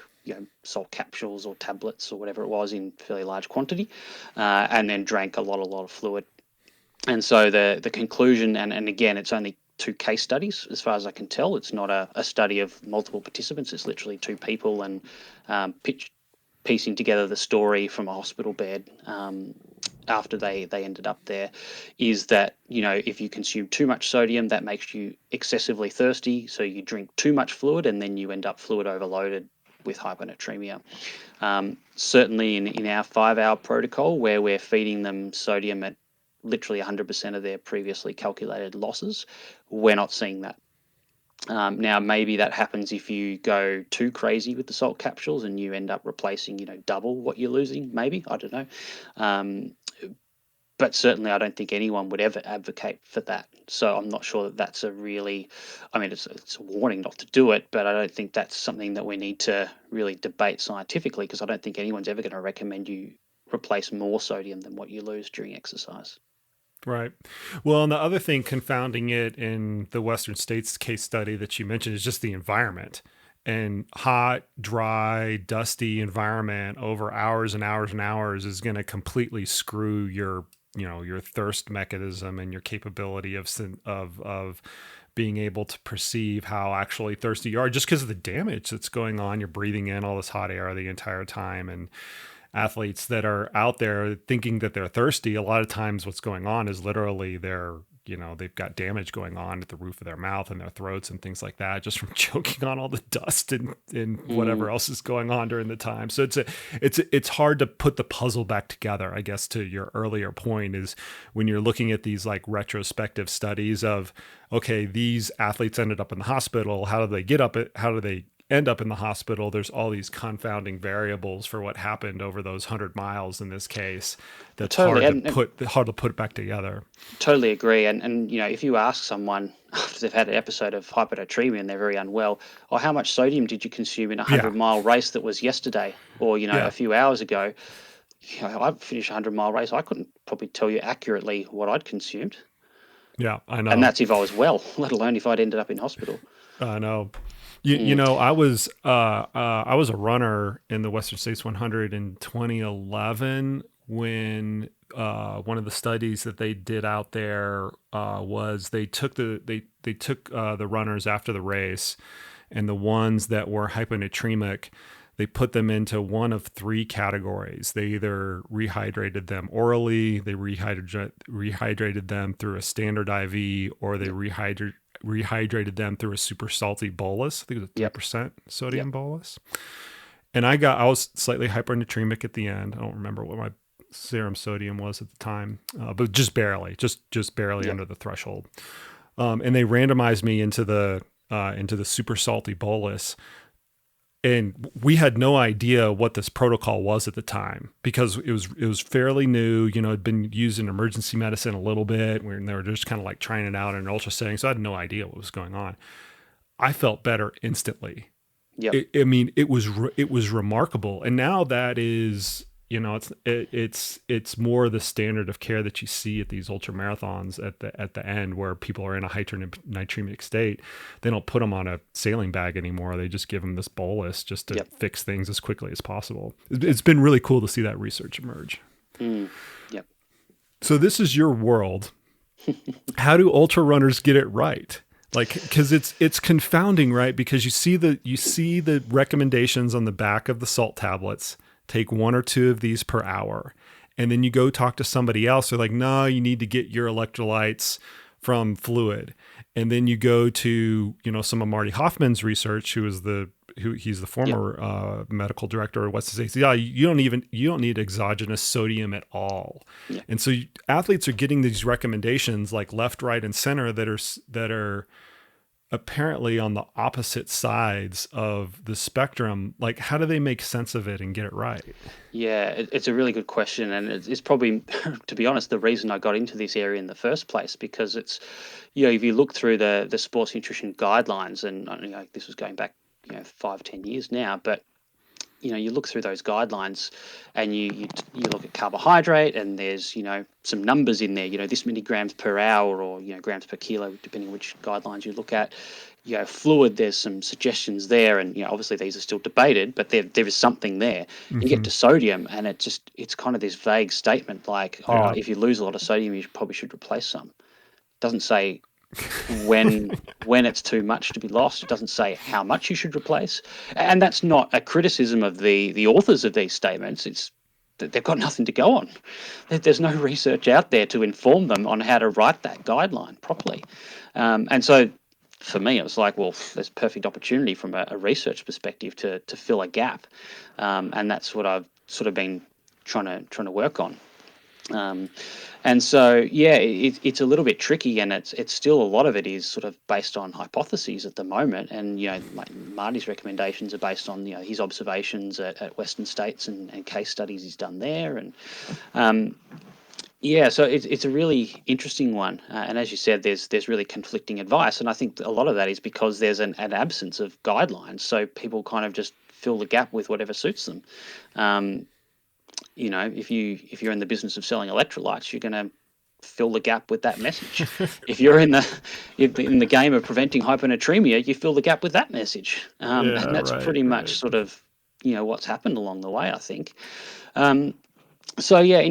salt capsules or tablets or whatever it was in fairly large quantity, and then drank a lot of fluid. And so the conclusion, and again, it's only 2 case studies as far as I can tell. It's not a study of multiple participants. It's literally 2 people and piecing together the story from a hospital bed after they ended up there, is that, if you consume too much sodium, that makes you excessively thirsty. So you drink too much fluid and then you end up fluid overloaded with hyponatremia. Certainly in our 5-hour protocol, where we're feeding them sodium at literally 100% of their previously calculated losses, we're not seeing that. Now, maybe that happens if you go too crazy with the salt capsules and you end up replacing, double what you're losing, maybe, I don't know. But certainly I don't think anyone would ever advocate for that. So I'm not sure that that's it's a warning not to do it, but I don't think that's something that we need to really debate scientifically, because I don't think anyone's ever going to recommend you replace more sodium than what you lose during exercise. Right. Well, and the other thing confounding it in the Western States case study that you mentioned is just the environment. And hot, dry, dusty environment over hours and hours and hours is going to completely screw your thirst mechanism and your capability of being able to perceive how actually thirsty you are, just because of the damage that's going on. You're breathing in all this hot air the entire time, and athletes that are out there thinking that they're thirsty, a lot of times what's going on is literally they've got damage going on at the roof of their mouth and their throats and things like that, just from choking on all the dust and whatever else is going on during the time. So it's hard to put the puzzle back together, I guess, to your earlier point, is when you're looking at these like retrospective studies of, okay, these athletes ended up in the hospital. How do they end up in the hospital? There's all these confounding variables for what happened over those 100 miles in this case. That's hard to put back together. Totally agree. And if you ask someone after they've had an episode of hyponatremia and they're very unwell, or how much sodium did you consume in a 100-mile race that was yesterday, or a few hours ago? I finished a 100-mile race. I couldn't probably tell you accurately what I'd consumed. Yeah, I know. And that's if I was well, let alone if I'd ended up in hospital. I know. I was a runner in the Western States 100 in 2011 when one of the studies that they did out there was they took the runners after the race, and the ones that were hyponatremic, they put them into one of 3 categories. They either rehydrated them orally, they rehydrated them through a standard IV, or they rehydrated them through a super salty bolus. I think it was a 3% sodium bolus. And I was slightly hypernatremic at the end. I don't remember what my serum sodium was at the time, but just barely under the threshold. And they randomized me into the super salty bolus. And we had no idea what this protocol was at the time, because it was fairly new. It'd been used in emergency medicine a little bit, and they were just kind of like trying it out in an ultra setting. So I had no idea what was going on. I felt better instantly. Yeah, it was remarkable. And now that is, it's more the standard of care that you see at these ultra marathons at the end, where people are in a hypernatremic state. They don't put them on a sailing bag anymore. They just give them this bolus just to fix things as quickly as possible. It's been really cool to see that research emerge. Yep. So this is your world. How do ultra runners get it right? Like, because it's confounding, right? Because you see the recommendations on the back of the salt tablets. Take 1 or 2 of these per hour. And then you go talk to somebody else. They're like, no, you need to get your electrolytes from fluid. And then you go to, some of Marty Hoffman's research, he's the former medical director at West States. Yeah, you don't need exogenous sodium at all. Yeah. And so athletes are getting these recommendations like left, right, and center that are apparently on the opposite sides of the spectrum. Like, how do they make sense of it and get it right? Yeah, it's a really good question. And it's probably, to be honest, the reason I got into this area in the first place, because it's, if you look through the sports nutrition guidelines, and this was going back, 5-10 years now, but you look through those guidelines and you look at carbohydrate, and there's, some numbers in there, this many grams per hour, or, grams per kilo, depending on which guidelines you look at. Fluid, there's some suggestions there, and, obviously these are still debated, but there is something there. Mm-hmm. You get to sodium, and it's kind of this vague statement like, if you lose a lot of sodium, you probably should replace some. It doesn't say when it's too much to be lost. It doesn't say how much you should replace, and that's not a criticism of the authors of these statements. It's that they've got nothing to go on. There's no research out there to inform them on how to write that guideline properly, and so for me it was like, well, there's perfect opportunity from a research perspective to fill a gap, and that's what I've sort of been trying to work on. And so, it's a little bit tricky, and it's still, a lot of it is sort of based on hypotheses at the moment. And, like Marty's recommendations are based on, his observations at Western States and case studies he's done there. And, so it's a really interesting one. And as you said, there's really conflicting advice. And I think a lot of that is because there's an absence of guidelines. So people kind of just fill the gap with whatever suits them. If you're in the business of selling electrolytes, you're going to fill the gap with that message. If you're in the game of preventing hyponatremia, you fill the gap with that message. And that's pretty much sort of, what's happened along the way, I think. In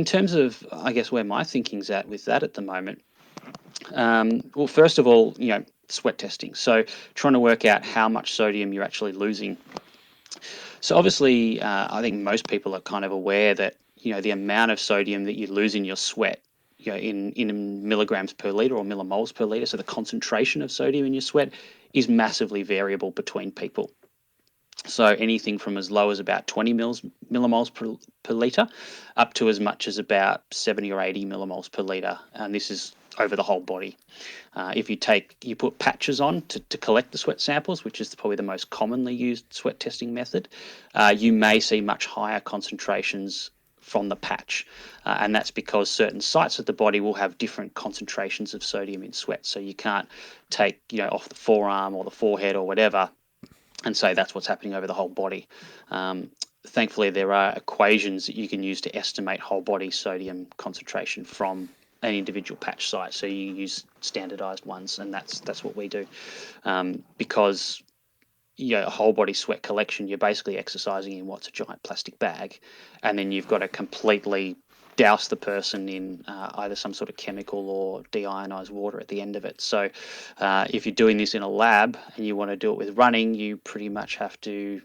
terms of, I guess, where my thinking's at with that at the moment, well, first of all, sweat testing. So trying to work out how much sodium you're actually losing. So obviously, I think most people are kind of aware that, the amount of sodium that you lose in your sweat, in milligrams per litre or millimoles per litre, so the concentration of sodium in your sweat is massively variable between people. So anything from as low as about 20 millimoles per litre up to as much as about 70 or 80 millimoles per litre. And this is over the whole body. If you put patches on to collect the sweat samples, which is probably the most commonly used sweat testing method, you may see much higher concentrations from the patch. And that's because certain sites of the body will have different concentrations of sodium in sweat. So you can't take, off the forearm or the forehead or whatever and say that's what's happening over the whole body. Thankfully, there are equations that you can use to estimate whole body sodium concentration from an individual patch site. So you use standardized ones, and that's what we do. Because a whole body sweat collection, you're basically exercising in what's a giant plastic bag, and then you've got to completely douse the person in either some sort of chemical or deionized water at the end of it. So if you're doing this in a lab and you want to do it with running, you pretty much have to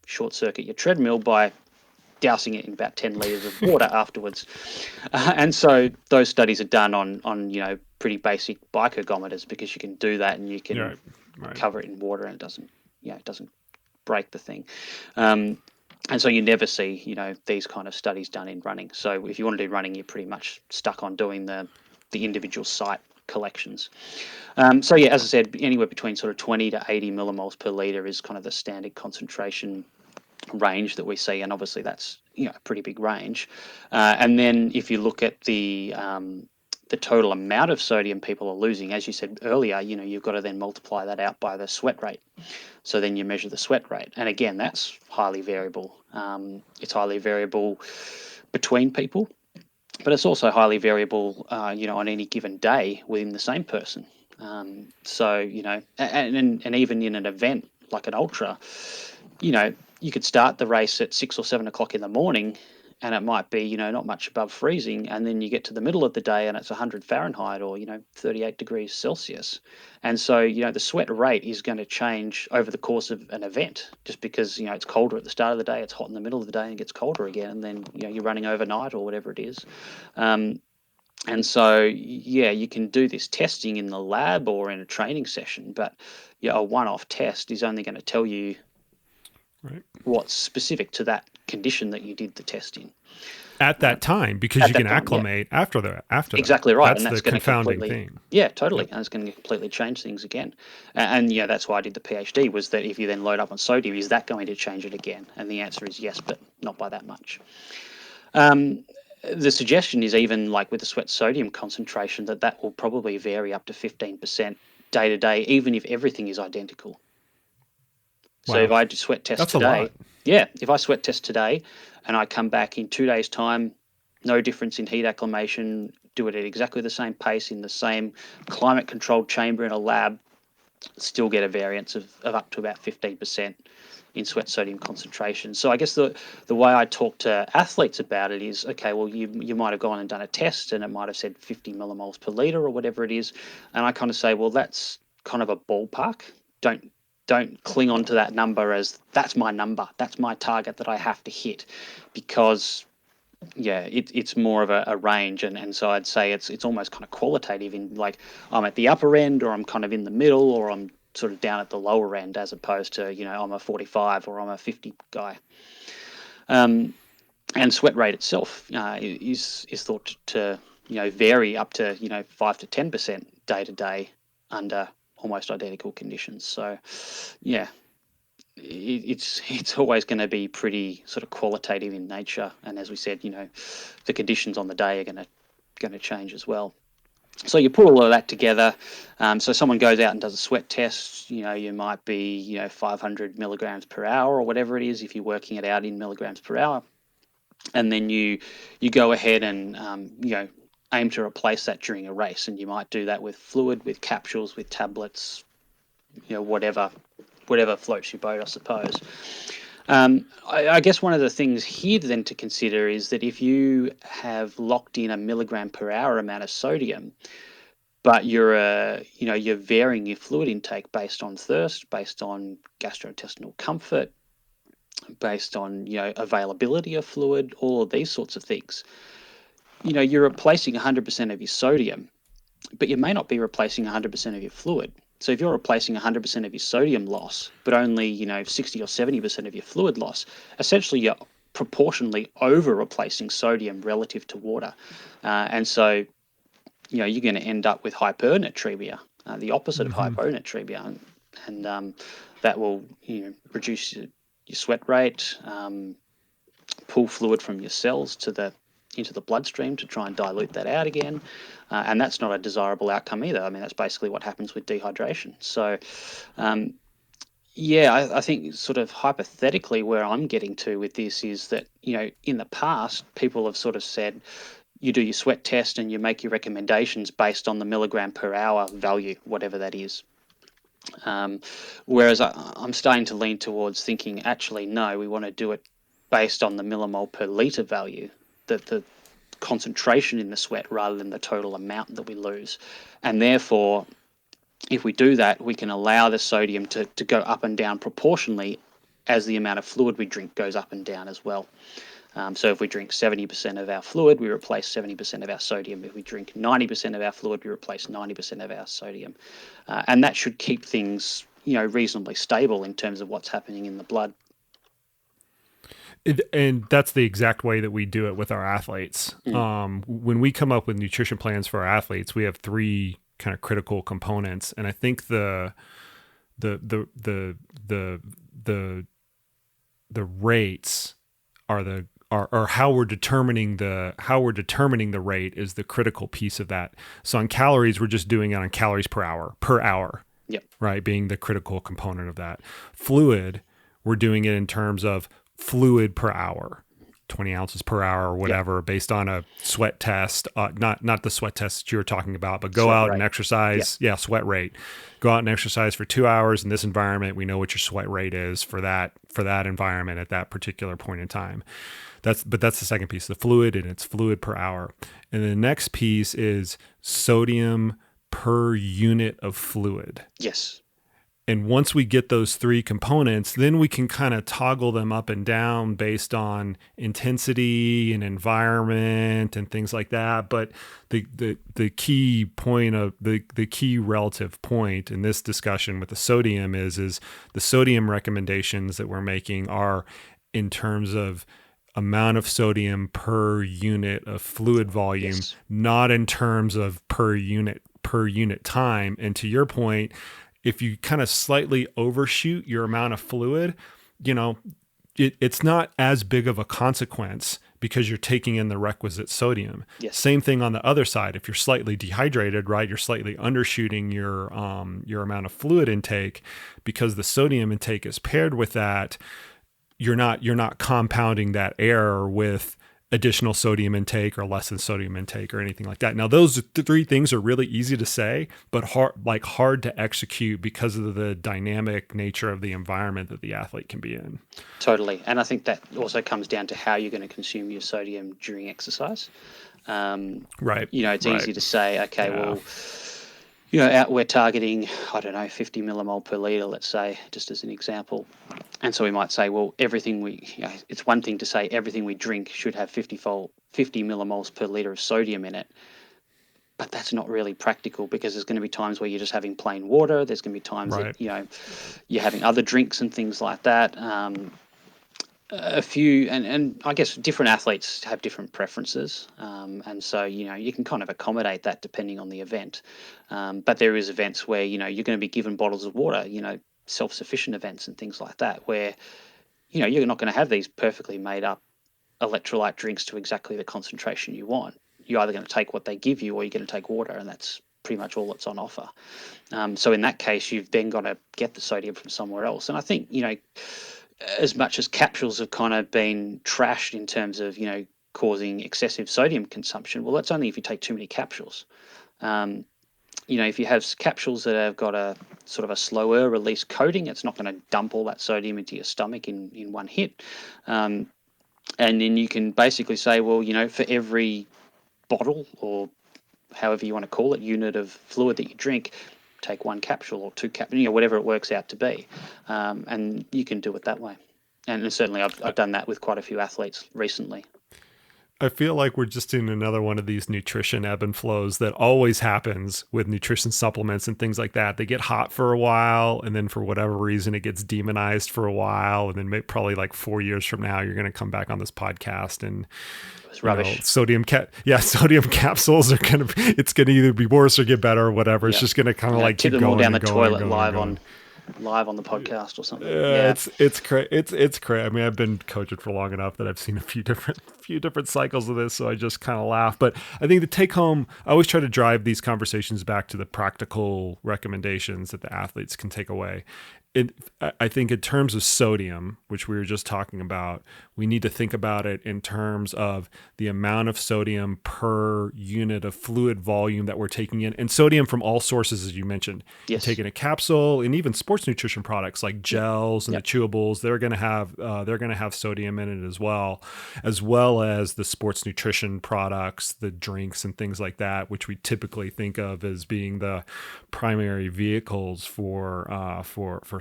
short circuit your treadmill by dousing it in about 10 litres of water afterwards. And so those studies are done on pretty basic bike ergometers, because you can do that and you can cover it in water and it doesn't break the thing. And so you never see, these kind of studies done in running. So if you want to do running, you're pretty much stuck on doing the individual site collections. As I said, anywhere between sort of 20 to 80 millimoles per litre is kind of the standard concentration range that we see, and obviously that's a pretty big range. And then if you look at the total amount of sodium people are losing, as you said earlier, you've got to then multiply that out by the sweat rate. So then you measure the sweat rate, and again, that's highly variable. It's highly variable between people, but it's also highly variable, on any given day within the same person. So, and even in an event like an ultra, you could start the race at 6 or 7 o'clock in the morning, and it might be, not much above freezing. And then you get to the middle of the day and it's 100 Fahrenheit or, 38 degrees Celsius. And so, the sweat rate is going to change over the course of an event, just because, it's colder at the start of the day, it's hot in the middle of the day, and it gets colder again. And then, you're running overnight or whatever it is. And so, you can do this testing in the lab or in a training session, but a one-off test is only going to tell you what's specific to that condition that you did the test in at that time, because you can acclimate after that. Exactly right. That's the confounding thing. Yeah, totally. And it's going to completely change things again. And that's why I did the PhD, was that if you then load up on sodium, is that going to change it again? And the answer is yes, but not by that much. The suggestion is, even like with the sweat sodium concentration, that will probably vary up to 15% day to day, even if everything is identical. Wow. So if I do sweat test today, if I sweat test today and I come back in 2 days' time, no difference in heat acclimation, do it at exactly the same pace in the same climate-controlled chamber in a lab, still get a variance of up to about 15% in sweat sodium concentration. So I guess the way I talk to athletes about it is, okay, well, you might have gone and done a test and it might have said 50 millimoles per litre or whatever it is. And I kind of say, well, that's kind of a ballpark. Don't cling on to that number as that's my number, that's my target that I have to hit, because it's more of a range, and so I'd say it's almost kind of qualitative, in like I'm at the upper end, or I'm kind of in the middle, or I'm sort of down at the lower end, as opposed to I'm a 45 or I'm a 50 guy. And sweat rate itself is thought to vary up to 5 to 10% day to day under almost identical conditions. So it's always going to be pretty sort of qualitative in nature, and as we said, the conditions on the day are going to change as well. So you put all of that together. So someone goes out and does a sweat test. You might be 500 milligrams per hour or whatever it is, if you're working it out in milligrams per hour, and then you go ahead and aim to replace that during a race. And you might do that with fluid, with capsules, with tablets, whatever floats your boat, I suppose. I guess one of the things here then to consider is that if you have locked in a milligram per hour amount of sodium, but you're varying your fluid intake based on thirst, based on gastrointestinal comfort, based on availability of fluid, all of these sorts of things, you're replacing 100% of your sodium, but you may not be replacing 100% of your fluid. So if you're replacing 100% of your sodium loss, but only 60 or 70% of your fluid loss, essentially you're proportionally over replacing sodium relative to water, and so you're going to end up with hypernatremia, the opposite of hyponatremia, and that will reduce your sweat rate, pull fluid from your cells into the bloodstream to try and dilute that out again. And that's not a desirable outcome either. I mean, that's basically what happens with dehydration. So, I think sort of hypothetically where I'm getting to with this is that, in the past, people have sort of said, you do your sweat test and you make your recommendations based on the milligram per hour value, whatever that is. Whereas I'm starting to lean towards thinking, actually, no, we want to do it based on the millimole per litre value, the concentration in the sweat, rather than the total amount that we lose. And therefore, if we do that, we can allow the sodium to go up and down proportionally as the amount of fluid we drink goes up and down as well. So if we drink 70% of our fluid, we replace 70% of our sodium. If we drink 90% of our fluid, we replace 90% of our sodium. And that should keep things, reasonably stable in terms of what's happening in the blood. And that's the exact way that we do it with our athletes. When we come up with nutrition plans for our athletes, we have 3 kind of critical components, and I think the rates are how we're determining the rate is the critical piece of that. So on calories, we're just doing it on calories per hour. Yep. Right, being the critical component of that. Fluid, we're doing it in terms of fluid per hour, 20 ounces per hour or whatever, based on a sweat test, not the sweat test that you were talking about, but go Sweat out rate. and exercise. Yeah, sweat rate. Go out and exercise for 2 hours in this environment. We know what your sweat rate is for that environment at that particular point in time. That's the second piece, the fluid, and it's fluid per hour. And the next piece is sodium per unit of fluid. Yes. And once we get those three components, then we can kind of toggle them up and down based on intensity and environment and things like that. But the key point of the key relative point in this discussion with the sodium is the sodium recommendations that we're making are in terms of amount of sodium per unit of fluid volume, not in terms of per unit time. And to your point, if you kind of slightly overshoot your amount of fluid, it's not as big of a consequence because you're taking in the requisite sodium. Yes. Same thing on the other side. If you're slightly dehydrated, right, you're slightly undershooting your amount of fluid intake because the sodium intake is paired with that. You're not compounding that error with additional sodium intake or less than sodium intake or anything like that. Now, those three things are really easy to say, but hard to execute because of the dynamic nature of the environment that the athlete can be in. Totally. And I think that also comes down to how you're going to consume your sodium during exercise. Right. It's easy to say, okay, well, we're targeting, 50 millimole per liter, let's say, just as an example. And so we might say, well, it's one thing to say everything we drink should have 50 millimoles per liter of sodium in it. But that's not really practical because there's going to be times where you're just having plain water. There's going to be times that, you're having other drinks and things like that. A few, and I guess different athletes have different preferences. And so, you can kind of accommodate that depending on the event. But there is events where, you're going to be given bottles of water, self-sufficient events and things like that, where, you're not going to have these perfectly made up electrolyte drinks to exactly the concentration you want. You're either going to take what they give you or you're going to take water, and that's pretty much all that's on offer. So in that case, you've then got to get the sodium from somewhere else. And I think, as much as capsules have kind of been trashed in terms of, causing excessive sodium consumption, well, that's only if you take too many capsules. If you have capsules that have got a sort of a slower release coating, it's not going to dump all that sodium into your stomach in one hit. And then you can basically say, well, for every bottle or however you want to call it, unit of fluid that you drink, take one capsule or two capsules, whatever it works out to be. And you can do it that way. And certainly I've done that with quite a few athletes recently. I feel like we're just in another one of these nutrition ebb and flows that always happens with nutrition supplements and things like that. They get hot for a while, and then for whatever reason, it gets demonized for a while. And then probably like 4 years from now, you're going to come back on this podcast and it's rubbish. Sodium capsules are it's going to either be worse or get better or whatever. It's just going to kind of like keep tip them all going down the and going toilet and going live on the podcast or something. It's crazy. It's crazy. I mean, I've been coaching for long enough that I've seen a few different cycles of this, so I just kind of laugh. But I think the take home, I always try to drive these conversations back to the practical recommendations that the athletes can take away. I think in terms of sodium, which we were just talking about, we need to think about it in terms of the amount of sodium per unit of fluid volume that we're taking in, and sodium from all sources, as you mentioned. Yes. Taking a capsule, and even sports nutrition products like gels and the chewables, they're going to have sodium in it as well as the sports nutrition products, the drinks and things like that, which we typically think of as being the primary vehicles for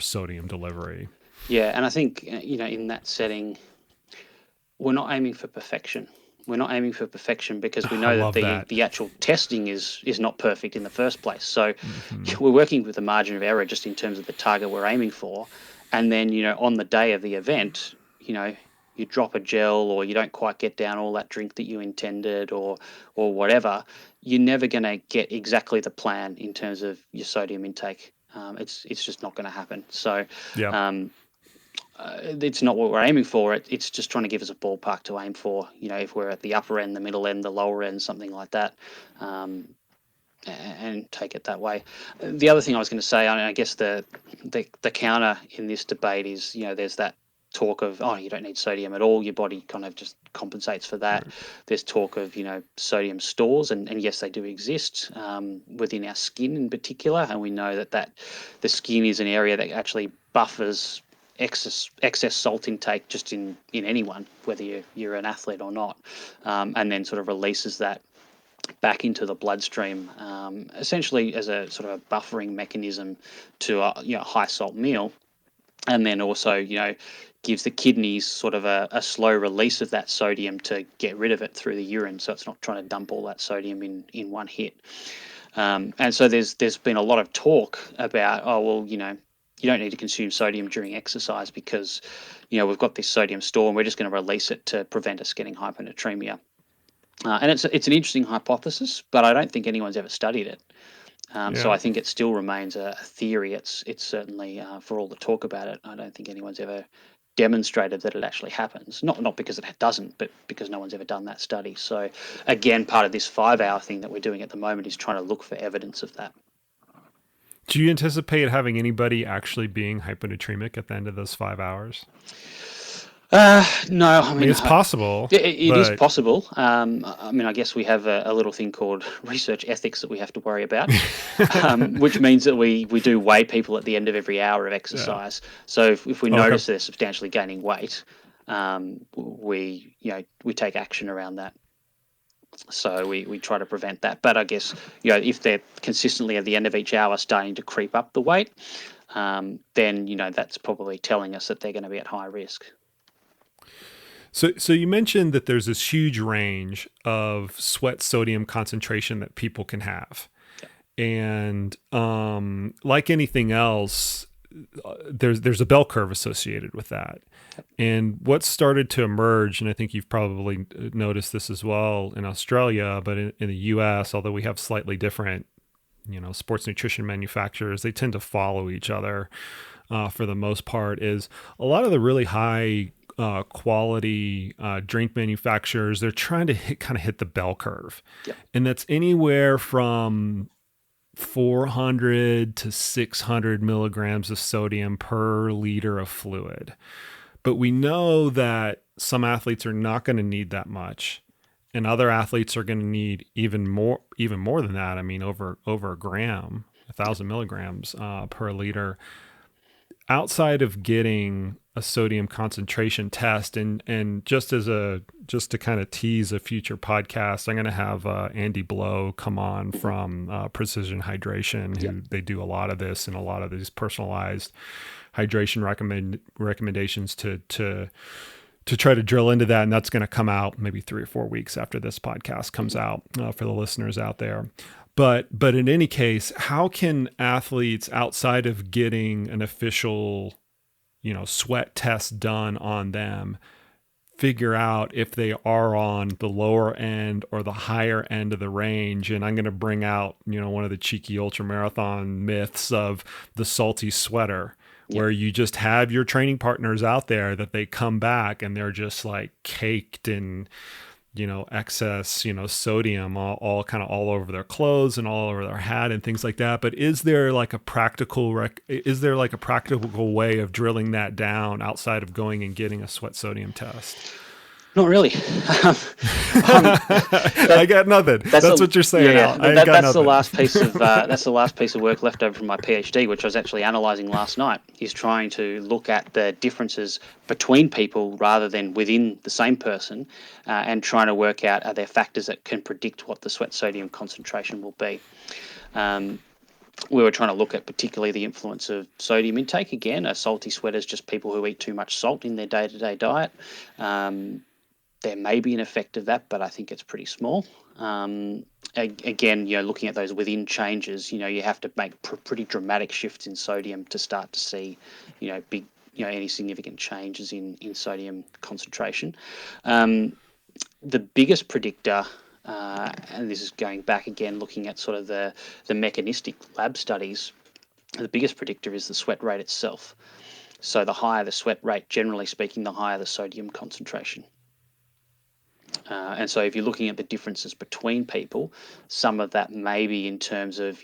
sodium delivery. Yeah, and I think in that setting, we're not aiming for perfection. We're not aiming for perfection because we know that the actual testing is not perfect in the first place. So we're working with a margin of error just in terms of the target we're aiming for. And then, on the day of the event, you drop a gel or you don't quite get down all that drink that you intended or whatever, you're never going to get exactly the plan in terms of your sodium intake. It's just not going to happen. So it's not what we're aiming for. It's just trying to give us a ballpark to aim for, if we're at the upper end, the middle end, the lower end, something like that, and take it that way. The other thing I was going to say, I guess the counter in this debate is, there's that talk of, oh, you don't need sodium at all. Your body kind of just compensates for that. Right. There's talk of, sodium stores, and yes, they do exist within our skin in particular. And we know that the skin is an area that actually buffers excess salt intake just in anyone, whether you're an athlete or not, and then sort of releases that back into the bloodstream, essentially as a sort of a buffering mechanism to a high salt meal, and then also gives the kidneys sort of a slow release of that sodium to get rid of it through the urine, so it's not trying to dump all that sodium in one hit. And so there's been a lot of talk about, oh well, you don't need to consume sodium during exercise because we've got this sodium store and we're just going to release it to prevent us getting hyponatremia. And it's an interesting hypothesis, but I don't think anyone's ever studied it. So I think it still remains a theory. It's certainly, for all the talk about it, I don't think anyone's ever demonstrated that it actually happens. Not because it doesn't, but because no one's ever done that study. So again, part of this 5-hour thing that we're doing at the moment is trying to look for evidence of that. Do you anticipate having anybody actually being hyponatremic at the end of those 5 hours? No, I mean it's possible. It is possible. I guess we have a little thing called research ethics that we have to worry about, which means that we do weigh people at the end of every hour of exercise. Yeah. So if we notice they're substantially gaining weight, we take action around that. So we try to prevent that. But I guess if they're consistently at the end of each hour starting to creep up the weight, then that's probably telling us that they're going to be at high risk. So you mentioned that there's this huge range of sweat sodium concentration that people can have. And like anything else, there's a bell curve associated with that. And what started to emerge, and I think you've probably noticed this as well in Australia, but in the US, although we have slightly different, sports nutrition manufacturers, they tend to follow each other for the most part, is a lot of the really high quality drink manufacturers, they're trying to hit the bell curve. Yep. And that's anywhere from 400 to 600 milligrams of sodium per liter of fluid. But we know that some athletes are not going to need that much, and other athletes are going to need even more than that. I mean, over a gram, 1,000 milligrams per liter. Outside of getting a sodium concentration test, and just to kind of tease a future podcast, I'm going to have Andy Blow come on from Precision Hydration, who they do a lot of this and a lot of these personalized hydration recommendations to try to drill into that, and that's going to come out maybe 3 or 4 weeks after this podcast comes out for the listeners out there. But in any case, how can athletes, outside of getting an official, sweat test done on them, figure out if they are on the lower end or the higher end of the range? And I'm going to bring out, one of the cheeky ultramarathon myths of the salty sweater, where you just have your training partners out there that they come back and they're just like caked in excess, sodium all kind of all over their clothes and all over their hat and things like that. But is there like a practical way of drilling that down outside of going and getting a sweat sodium test? Not really. I got nothing. That's what you're saying. Yeah, that's the last piece of work left over from my PhD, which I was actually analysing last night. Is trying to look at the differences between people rather than within the same person, and trying to work out, are there factors that can predict what the sweat sodium concentration will be. We were trying to look at particularly the influence of sodium intake. Again, a salty sweater is just people who eat too much salt in their day-to-day diet. There may be an effect of that, but I think it's pretty small. Again, looking at those within changes, you have to make pretty dramatic shifts in sodium to start to see, big, any significant changes in sodium concentration. The biggest predictor, and this is going back again, looking at sort of the mechanistic lab studies, the biggest predictor is the sweat rate itself. So the higher the sweat rate, generally speaking, the higher the sodium concentration. And so if you're looking at the differences between people, some of that may be in terms of,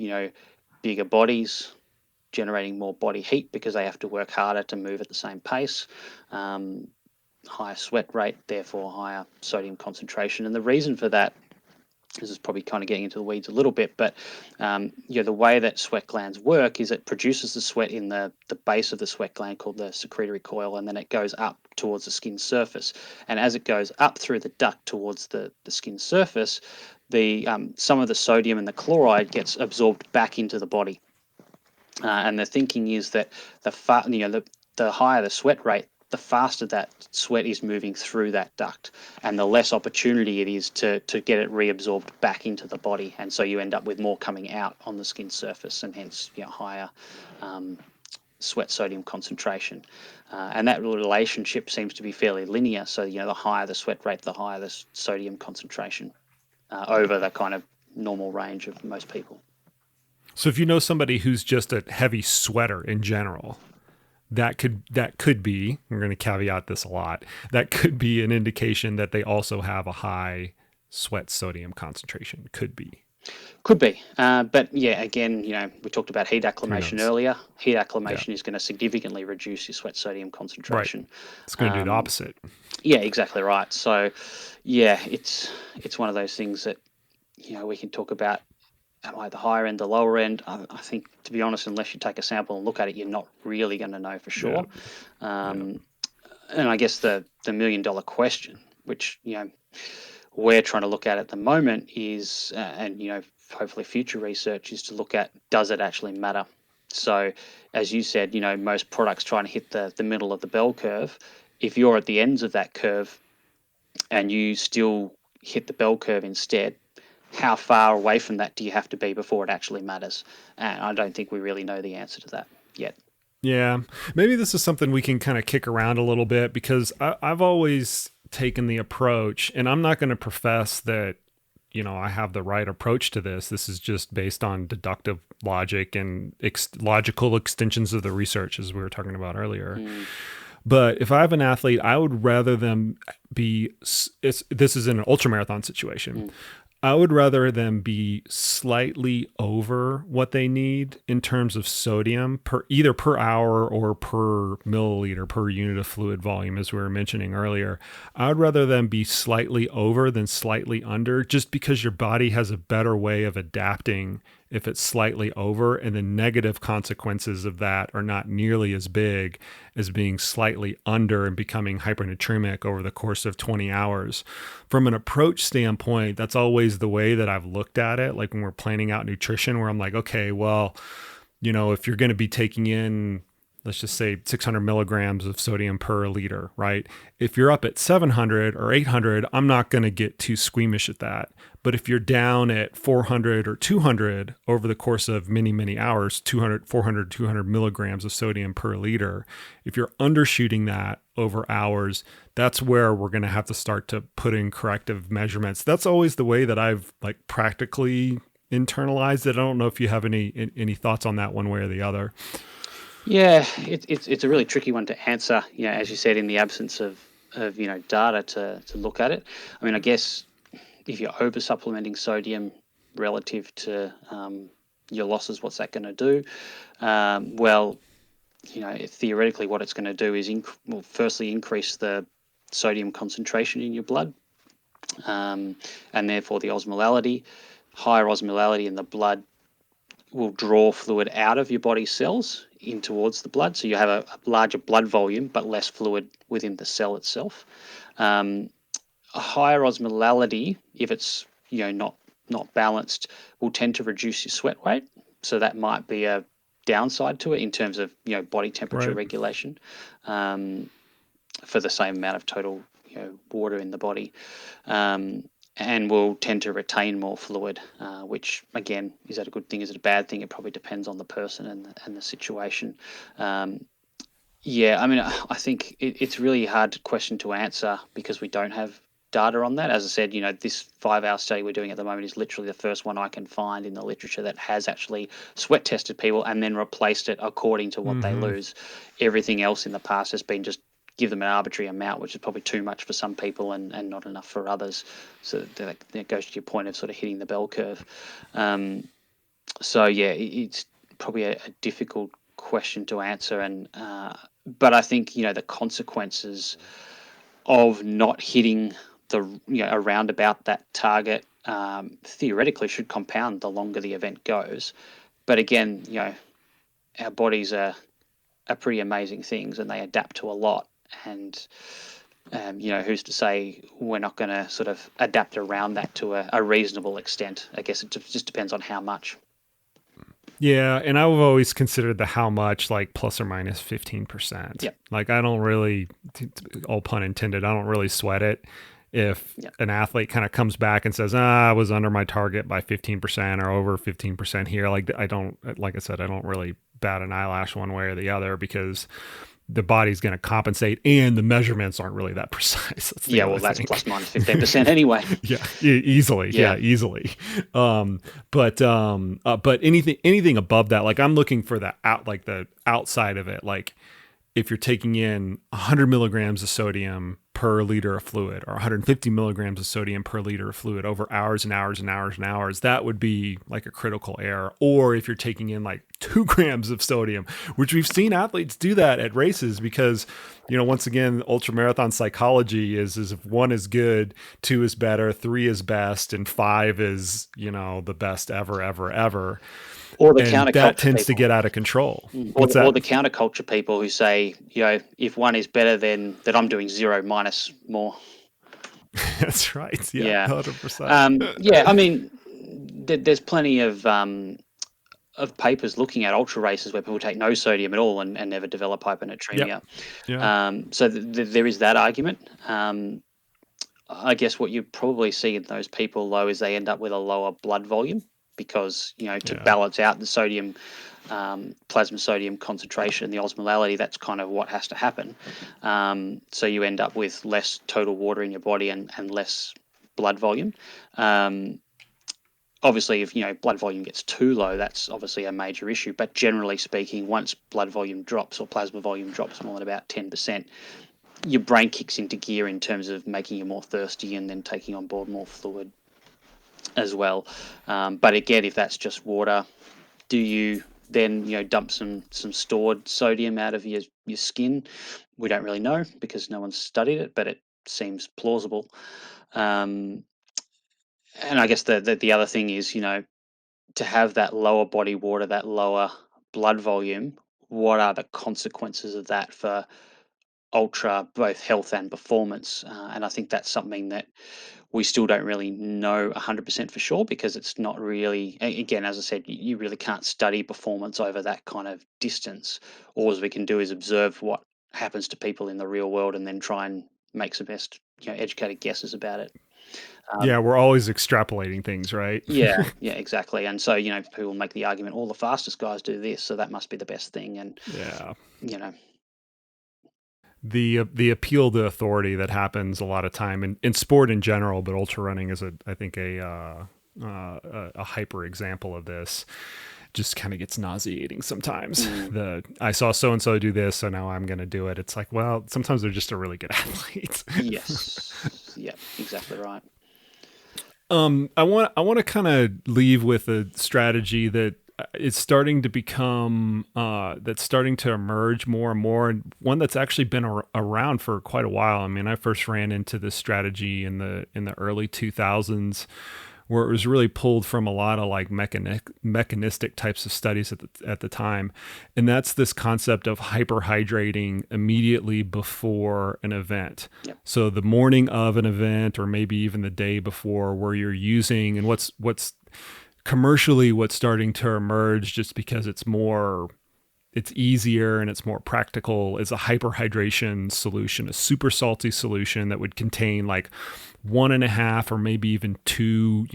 bigger bodies, generating more body heat because they have to work harder to move at the same pace. Higher sweat rate, therefore higher sodium concentration. And the reason for that, this is probably kind of getting into the weeds a little bit, but the way that sweat glands work is it produces the sweat in the base of the sweat gland called the secretory coil, and then it goes up towards the skin surface. And as it goes up through the duct towards the skin surface, some of the sodium and the chloride gets absorbed back into the body. And the thinking is that the higher the sweat rate, the faster that sweat is moving through that duct, and the less opportunity it is to get it reabsorbed back into the body. And so you end up with more coming out on the skin surface, and hence higher sweat sodium concentration. And that relationship seems to be fairly linear. So the higher the sweat rate, the higher the sodium concentration over the kind of normal range of most people. So if you know somebody who's just a heavy sweater in general, that could be, we're going to caveat this a lot, that could be an indication that they also have a high sweat sodium concentration. Could be. But yeah, again, we talked about heat acclimation earlier. Heat acclimation is going to significantly reduce your sweat sodium concentration. Right. It's going to do the opposite. Yeah, exactly right. So yeah, it's one of those things that, we can talk about. Am I the higher end, the lower end? I think, to be honest, unless you take a sample and look at it, you're not really going to know for sure. Yeah. And I guess the $1 million question, which we're trying to look at the moment, is, and hopefully future research is to look at, does it actually matter? So, as you said, most products trying to hit the middle of the bell curve. If you're at the ends of that curve and you still hit the bell curve instead, how far away from that do you have to be before it actually matters? And I don't think we really know the answer to that yet. Yeah, maybe this is something we can kind of kick around a little bit, because I've always taken the approach, and I'm not going to profess that, I have the right approach to this. This is just based on deductive logic and logical extensions of the research, as we were talking about earlier. But if I have an athlete, I would rather them be, this is in an ultramarathon situation. I would rather them be slightly over what they need in terms of sodium either per hour or per milliliter per unit of fluid volume, as we were mentioning earlier. I would rather them be slightly over than slightly under, just because your body has a better way of adapting if it's slightly over, and the negative consequences of that are not nearly as big as being slightly under and becoming hypernatremic over the course of 20 hours. From an approach standpoint, that's always the way that I've looked at it. Like when we're planning out nutrition, where I'm like, okay, well, if you're going to be taking in, let's just say 600 milligrams of sodium per liter, right? If you're up at 700 or 800, I'm not going to get too squeamish at that. But if you're down at 400 or 200 over the course of many, many hours, 400, 200 milligrams of sodium per liter, if you're undershooting that over hours, that's where we're going to have to start to put in corrective measurements. That's always the way that I've practically internalized it. I don't know if you have any thoughts on that one way or the other. Yeah, it's a really tricky one to answer, as you said, in the absence of data to look at it. I mean, I guess if you're over supplementing sodium relative to your losses, what's that going to do? Theoretically what it's going to do is firstly increase the sodium concentration in your blood, and therefore the osmolality. Higher osmolality in the blood will draw fluid out of your body's cells in towards the blood, so you have a larger blood volume but less fluid within the cell itself. A higher osmolality, if it's not balanced, will tend to reduce your sweat rate, so that might be a downside to it in terms of body temperature regulation for the same amount of total water in the body. And will tend to retain more fluid, which, again, is that a good thing? Is it a bad thing? It probably depends on the person and the situation. I think it's really hard question to answer because we don't have data on that. As I said, this 5-hour study we're doing at the moment is literally the first one I can find in the literature that has actually sweat tested people and then replaced it according to what they lose. Everything else in the past has been just give them an arbitrary amount, which is probably too much for some people and not enough for others. So that goes to your point of sort of hitting the bell curve. It's probably a difficult question to answer, and but I think the consequences of not hitting around about that target theoretically should compound the longer the event goes. But again, our bodies are pretty amazing things, and they adapt to a lot. And who's to say we're not going to sort of adapt around that to a reasonable extent? I guess it just depends on how much. Yeah, and I've always considered the how much like plus or minus 15%. Yep. Like I don't really, all pun intended, I don't really sweat it if an athlete kind of comes back and says, I was under my target by 15% or over 15% here. Like I said, I don't really bat an eyelash one way or the other, because the body's going to compensate, and the measurements aren't really that precise. That's plus minus 15% anyway. Easily. Yeah, easily. But anything above that, like I'm looking for the outside of it. Like if you're taking in 100 milligrams of sodium per liter of fluid, or 150 milligrams of sodium per liter of fluid over hours and hours and hours and hours, that would be like a critical error. Or if you're taking in like 2 grams of sodium, which we've seen athletes do that at races, because, once again, ultramarathon psychology is if 1 is good, 2 is better, 3 is best, and 5 is, the best ever, ever, ever. Or the counterculture that tends people. To get out of control. Or the counterculture people who say, if 1 is better, then I'm doing 0 minus more. That's right. Yeah. 100%. I mean, there's plenty of papers looking at ultra races where people take no sodium at all and never develop hyponatremia. So there is that argument. I guess what you probably see in those people, though, is they end up with a lower blood volume, because to balance out the sodium, plasma sodium concentration, the osmolality, that's kind of what has to happen. So you end up with less total water in your body and less blood volume. Obviously, if blood volume gets too low, that's obviously a major issue. But generally speaking, once blood volume drops, or plasma volume drops more than about 10%, your brain kicks into gear in terms of making you more thirsty and then taking on board more fluid as well. But again, if that's just water, do you then dump some stored sodium out of your skin? We don't really know, because no one's studied it, but it seems plausible. And I guess the other thing is, to have that lower body water, that lower blood volume, what are the consequences of that for ultra, both health and performance? And I think that's something that we still don't really know 100% for sure, because it's not really, again, as I said, you really can't study performance over that kind of distance. All we can do is observe what happens to people in the real world and then try and make some best educated guesses about it. We're always extrapolating things, right? Yeah, exactly. And so, people make the argument, all the fastest guys do this, so that must be the best thing. And, the appeal to authority that happens a lot of time in sport in general, but ultra running is I think a hyper example of this. Just kind of gets nauseating sometimes. I saw so-and-so do this, so now I'm going to do it. It's like, well, sometimes they're just a really good athlete. Yes. Yeah, exactly right. I want to kind of leave with a strategy that is starting to become, that's starting to emerge more and more, and one that's actually been around for quite a while. I mean, I first ran into this strategy in the early 2000s, where it was really pulled from a lot of like mechanistic types of studies at the time. And that's this concept of hyperhydrating immediately before an event. Yep. So the morning of an event, or maybe even the day before, where you're using, and what's commercially what's starting to emerge, just because it's easier and it's more practical, is a hyperhydration solution, a super salty solution that would contain like 1.5 or maybe even 2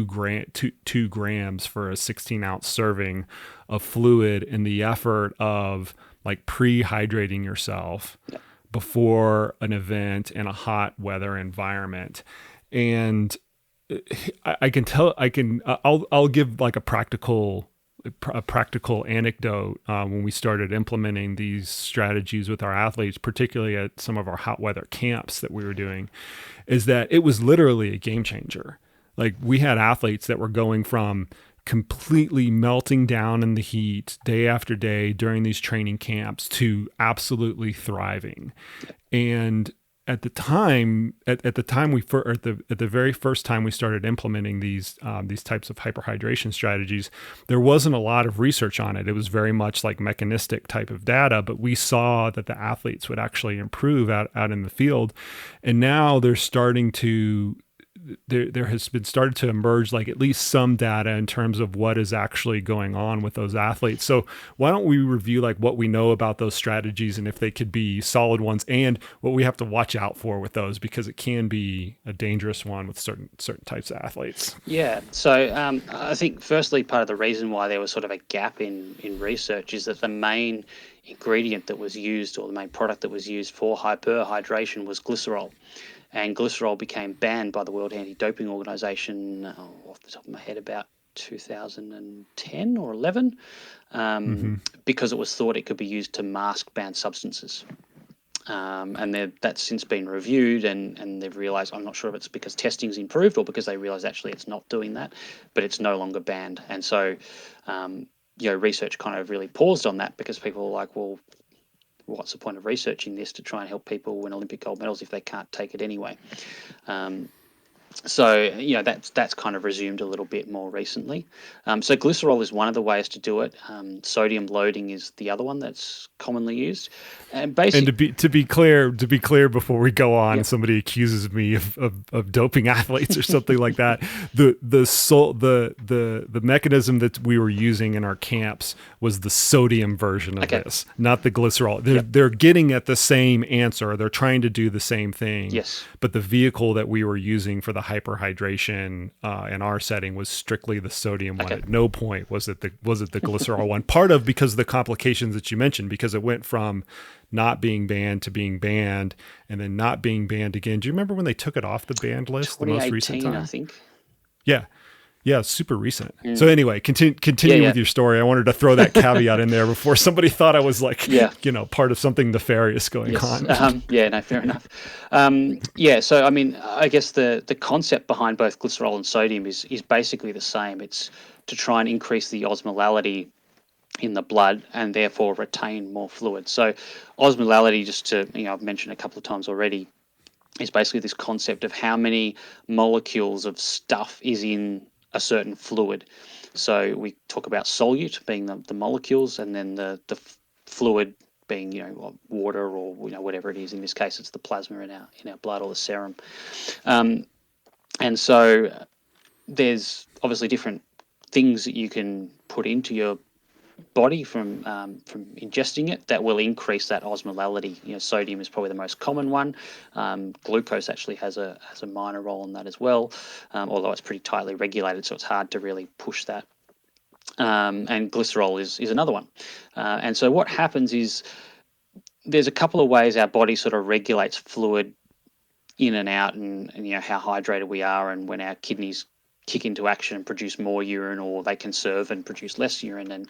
grams for a 16-ounce serving of fluid, in the effort of like pre-hydrating yourself before an event in a hot weather environment. And I'll give like a practical anecdote. When we started implementing these strategies with our athletes, particularly at some of our hot weather camps that we were doing, is that it was literally a game changer. Like we had athletes that were going from completely melting down in the heat day after day during these training camps to absolutely thriving. And at the time, at the very first time we started implementing these types of hyperhydration strategies, there wasn't a lot of research on it. It was very much like mechanistic type of data, but we saw that the athletes would actually improve out in the field. And now they're starting to there has been started to emerge like at least some data in terms of what is actually going on with those athletes. So why don't we review like what we know about those strategies and if they could be solid ones and what we have to watch out for with those, because it can be a dangerous one with certain types of athletes. Yeah. So I think firstly, part of the reason why there was sort of a gap in research is that the main ingredient that was used, or the main product that was used for hyperhydration, was glycerol. And glycerol became banned by the World Anti-Doping Organization, off the top of my head, about 2010 or 11, because it was thought it could be used to mask banned substances. And that's since been reviewed, and they've realised, I'm not sure if it's because testing's improved or because they realise actually it's not doing that, but it's no longer banned. And so, research kind of really paused on that because people were like, well, what's the point of researching this to try and help people win Olympic gold medals if they can't take it anyway? So that's kind of resumed a little bit more recently. So glycerol is one of the ways to do it. Sodium loading is the other one that's commonly used. And basically, to be clear, before we go on, somebody accuses me of doping athletes or something like that. The mechanism that we were using in our camps was the sodium version of this, not the glycerol. They're getting at the same answer. They're trying to do the same thing. Yes. But the vehicle that we were using for the hyperhydration in our setting was strictly the sodium one. At no point was it the glycerol one. Part of because of the complications that you mentioned, because it went from not being banned to being banned and then not being banned again. Do you remember when they took it off the banned list? The most recent time, I think. Yeah, super recent. So anyway, continue with your story. I wanted to throw that caveat in there before somebody thought I was like, part of something nefarious going on. No, fair enough. So I mean, I guess the concept behind both glycerol and sodium is basically the same. It's to try and increase the osmolality in the blood and therefore retain more fluid. So osmolality, just to, I've mentioned a couple of times already, is basically this concept of how many molecules of stuff is in a certain fluid. So we talk about solute being the molecules, and then the fluid being water or whatever it is. In this case, it's the plasma in our blood or the serum. And so there's obviously different things that you can put into your body from ingesting it that will increase that osmolality. Sodium is probably the most common one. Glucose actually has a minor role in that as well, although it's pretty tightly regulated, so it's hard to really push that. And glycerol is another one. And so what happens is there's a couple of ways our body sort of regulates fluid in and out, and how hydrated we are, and when our kidneys kick into action and produce more urine, or they conserve and produce less urine. And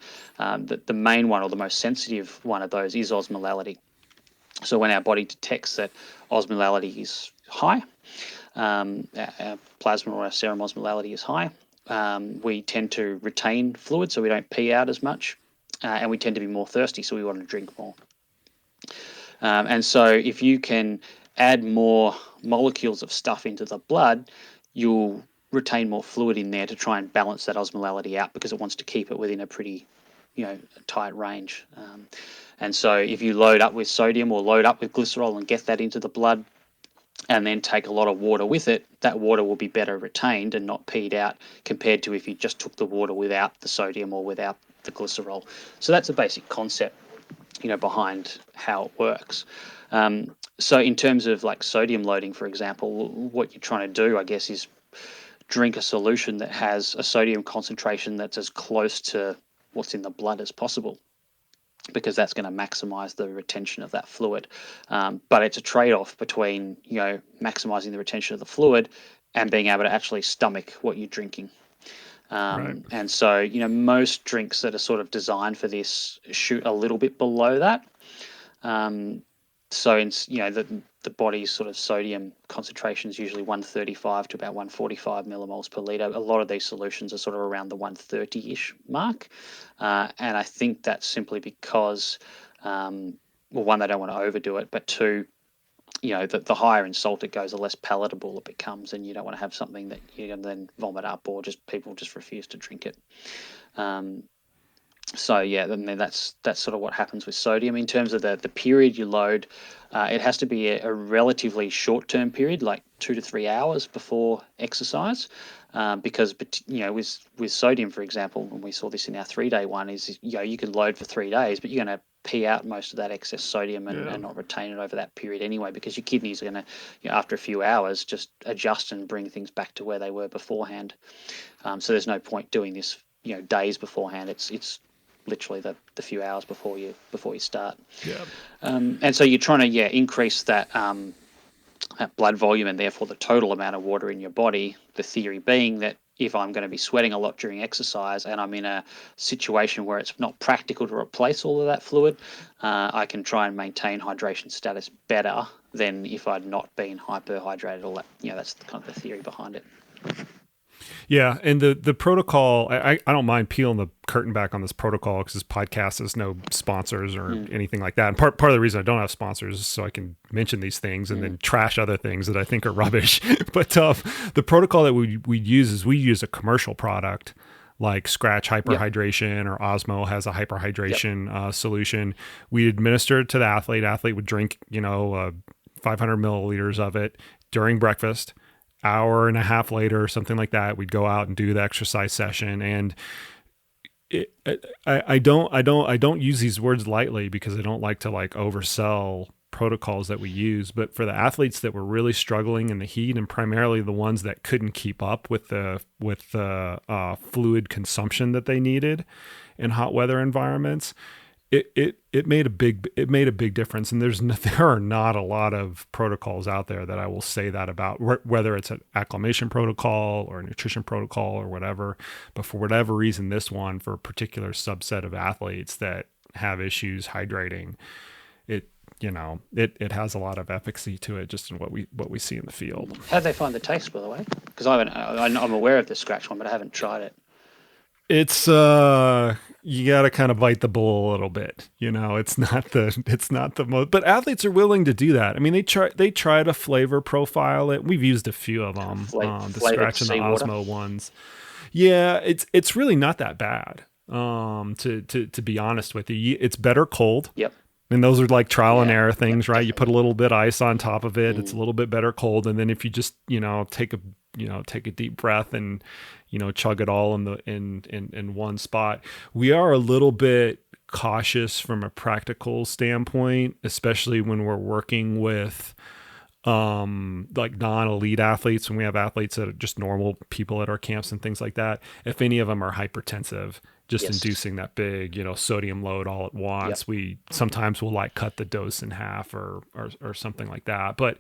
the main one, or the most sensitive one of those, is osmolality. So when our body detects that osmolality is high, our plasma or our serum osmolality is high, we tend to retain fluid, so we don't pee out as much, and we tend to be more thirsty, so we want to drink more. And so if you can add more molecules of stuff into the blood, you'll retain more fluid in there to try and balance that osmolality out, because it wants to keep it within a pretty tight range. And so if you load up with sodium or load up with glycerol and get that into the blood and then take a lot of water with it, that water will be better retained and not peed out, compared to if you just took the water without the sodium or without the glycerol. So that's a basic concept behind how it works. So in terms of like sodium loading, for example, what you're trying to do, I guess, is drink a solution that has a sodium concentration that's as close to what's in the blood as possible, because that's going to maximize the retention of that fluid. But it's a trade-off between, maximizing the retention of the fluid and being able to actually stomach what you're drinking. Right. And so, most drinks that are sort of designed for this shoot a little bit below that. So the body's sort of sodium concentration is usually 135 to about 145 millimoles per liter. A lot of these solutions are sort of around the 130-ish mark, and I think that's simply because, well, one, they don't want to overdo it, but two, the higher in salt it goes, the less palatable it becomes, and you don't want to have something that you're going to then vomit up, or just people just refuse to drink it. So yeah, then that's sort of what happens with sodium. In terms of the period you load, it has to be a relatively short-term period, like 2 to 3 hours before exercise, because with sodium, for example, when we saw this in our 3-day one, is you can load for 3 days, but you're going to pee out most of that excess sodium and not retain it over that period anyway, because your kidneys are going to, after a few hours, just adjust and bring things back to where they were beforehand. So there's no point doing this, days beforehand. It's literally the few hours before you start. Yeah. And so you're trying to increase that blood volume and therefore the total amount of water in your body. The theory being that if I'm going to be sweating a lot during exercise and I'm in a situation where it's not practical to replace all of that fluid, I can try and maintain hydration status better than if I'd not been hyperhydrated. All that, that's kind of the theory behind it. Yeah, and the protocol, I don't mind peeling the curtain back on this protocol because this podcast has no sponsors or anything like that. And part of the reason I don't have sponsors is so I can mention these things and then trash other things that I think are rubbish. But the protocol that we use is we use a commercial product like Scratch Hyperhydration or Osmo has a hyperhydration solution. We administer it to the athlete. Athlete would drink, 500 milliliters of it during breakfast. Hour and a half later, something like that, we'd go out and do the exercise session. And I don't use these words lightly because I don't like to oversell protocols that we use. But for the athletes that were really struggling in the heat, and primarily the ones that couldn't keep up with the fluid consumption that they needed in hot weather environments, it made a big difference. And there are not a lot of protocols out there that I will say that about, whether it's an acclimation protocol or a nutrition protocol or whatever. But for whatever reason, this one, for a particular subset of athletes that have issues hydrating, it has a lot of efficacy to it, just in what we see in the field. How'd they find the taste, by the way? Because I'm aware of the Scratch one, but I haven't tried it. It's you got to kind of bite the bullet a little bit. It's not the most, but athletes are willing to do that. I mean, they try to flavor profile it. We've used a few of them, the Scratch and the Osmo ones. Yeah, it's really not that bad. To be honest with you, it's better cold. Yep. And those are like trial and error things, right? You put a little bit of ice on top of it. It's a little bit better cold. And then if you just, take a deep breath and, chug it all in one spot. We are a little bit cautious from a practical standpoint, especially when we're working with, non-elite athletes, when we have athletes that are just normal people at our camps and things like that. If any of them are hypertensive, inducing that big, sodium load all at once, we sometimes will cut the dose in half or something like that. But,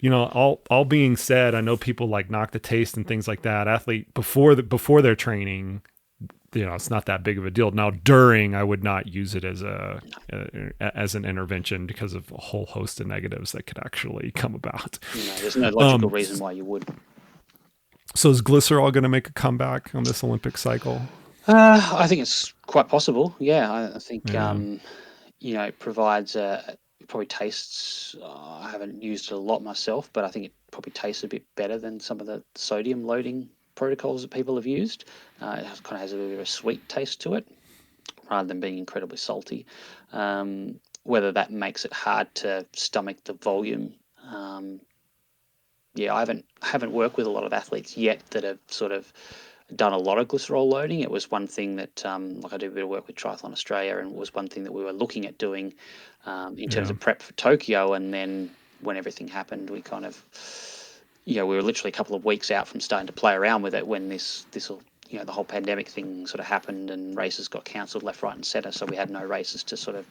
all being said, I know people knock the taste and things like that. Athlete before their training, it's not that big of a deal. Now during, I would not use it as an intervention because of a whole host of negatives that could actually come about. There's no logical reason why you would. So is glycerol going to make a comeback on this Olympic cycle? I think it's quite possible. Yeah, I think it provides it probably tastes. I haven't used it a lot myself, but I think it probably tastes a bit better than some of the sodium loading protocols that people have used. It kind of has a bit of a sweet taste to it, rather than being incredibly salty. Whether that makes it hard to stomach the volume. I haven't worked with a lot of athletes yet that have sort of done a lot of glycerol loading. It was one thing that, I do a bit of work with Triathlon Australia, and it was one thing that we were looking at doing in terms of prep for Tokyo. And then when everything happened, we kind of, we were literally a couple of weeks out from starting to play around with it when this the whole pandemic thing sort of happened and races got cancelled left, right and centre. So we had no races to sort of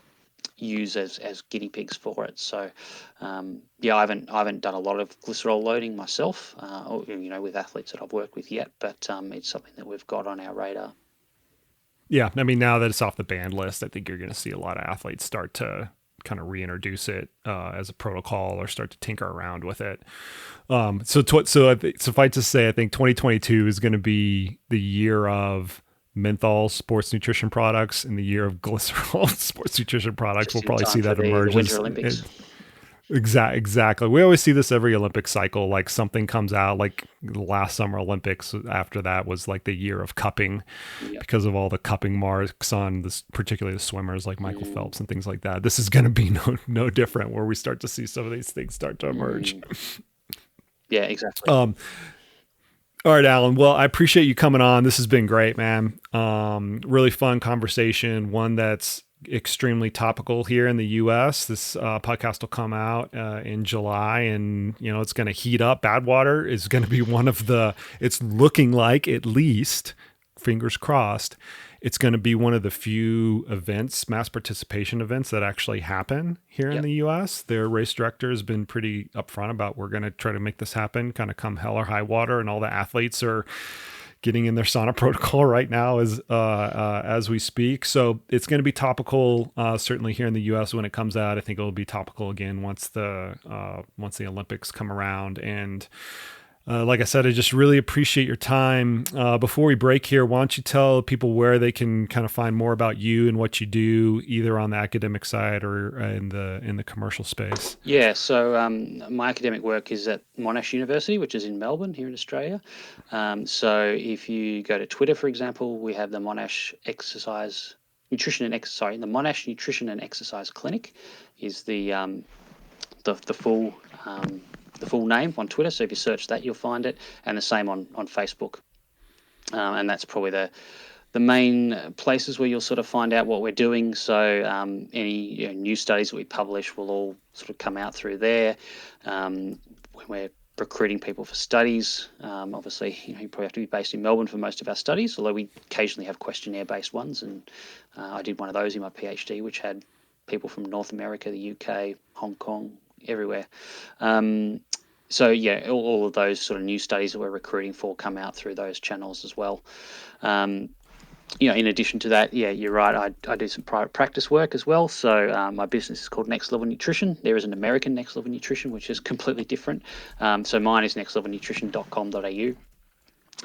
use as guinea pigs for it. So I haven't done a lot of glycerol loading myself, with athletes that I've worked with yet, but it's something that we've got on our radar. Yeah, I mean, now that it's off the banned list, I think you're going to see a lot of athletes start to kind of reintroduce it as a protocol or start to tinker around with it. Suffice to say, I think 2022 is going to be the year of menthol sports nutrition products and the year of glycerol sports nutrition products. We'll probably see that emerge. The Winter Olympics. Exactly. We always see this every Olympic cycle, like something comes out, like the last Summer Olympics after that was like the year of cupping because of all the cupping marks on this, particularly the swimmers like Michael Phelps and things like that. This is going to be no different, where we start to see some of these things start to emerge. Yeah, exactly. All right, Alan. Well, I appreciate you coming on. This has been great, man. Really fun conversation, one that's extremely topical here in the US. This podcast will come out in July, and it's going to heat up. Badwater is going to be one of it's looking like, at least, fingers crossed, it's going to be one of the few events, mass participation events, that actually happen here in the US. Their race director has been pretty upfront about, we're going to try to make this happen, kind of come hell or high water, and all the athletes are getting in their sauna protocol right now as we speak. So it's going to be topical, certainly here in the US when it comes out. I think it'll be topical again once the Olympics come around. And like I said, I just really appreciate your time. Before we break here, why don't you tell people where they can kind of find more about you and what you do, either on the academic side or in the commercial space? Yeah, so my academic work is at Monash University, which is in Melbourne here in Australia. So if you go to Twitter, for example, we have the Monash Nutrition and Exercise Clinic is the full name on Twitter. So if you search that, you'll find it, and the same on Facebook. And that's probably the main places where you'll sort of find out what we're doing. So any new studies that we publish will all sort of come out through there. When we're recruiting people for studies, obviously, you probably have to be based in Melbourne for most of our studies, although we occasionally have questionnaire-based ones. And I did one of those in my PhD, which had people from North America, the UK, Hong Kong, everywhere. So yeah, all of those sort of new studies that we're recruiting for come out through those channels as well. In addition to that, yeah, you're right, I do some private practice work as well. So my business is called Next Level Nutrition. There is an American Next Level Nutrition, which is completely different. So mine is nextlevelnutrition.com.au,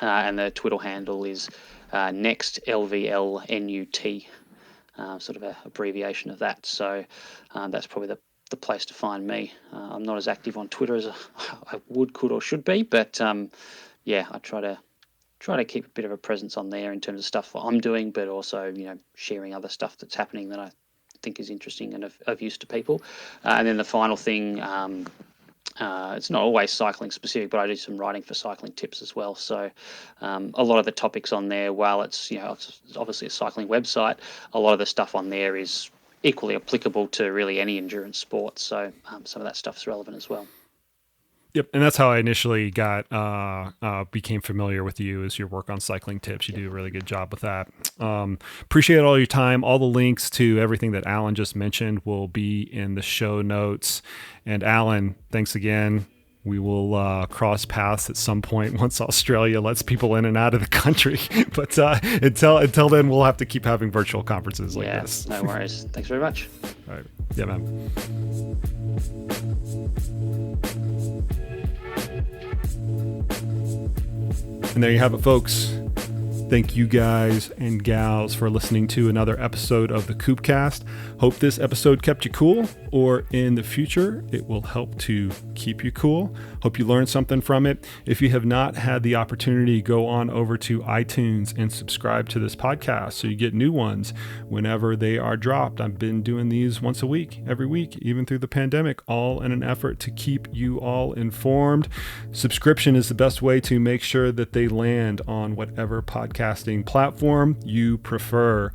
and the Twitter handle is NextLVLNUT, sort of an abbreviation of that. So that's probably the place to find me. I'm not as active on Twitter as I could or should be, but I try to keep a bit of a presence on there in terms of stuff I'm doing, but also sharing other stuff that's happening that I think is interesting and of use to people. And then the final thing, it's not always cycling specific, but I do some writing for cycling tips as well. So a lot of the topics on there, while it's obviously a cycling website, a lot of the stuff on there is equally applicable to really any endurance sport. So some of that stuff's relevant as well. Yep. And that's how I initially became familiar with you, is your work on cycling tips. You do a really good job with that. Appreciate all your time. All the links to everything that Alan just mentioned will be in the show notes. And Alan, thanks again. We will cross paths at some point once Australia lets people in and out of the country. But until then, we'll have to keep having virtual conferences like this. No worries. Thanks very much. All right. Yeah, man. And there you have it, folks. Thank you guys and gals for listening to another episode of the KoopCast. Hope this episode kept you cool, or in the future, it will help to keep you cool. Hope you learned something from it. If you have not had the opportunity, go on over to iTunes and subscribe to this podcast so you get new ones whenever they are dropped. I've been doing these once a week, every week, even through the pandemic, all in an effort to keep you all informed. Subscription is the best way to make sure that they land on whatever podcasting platform you prefer.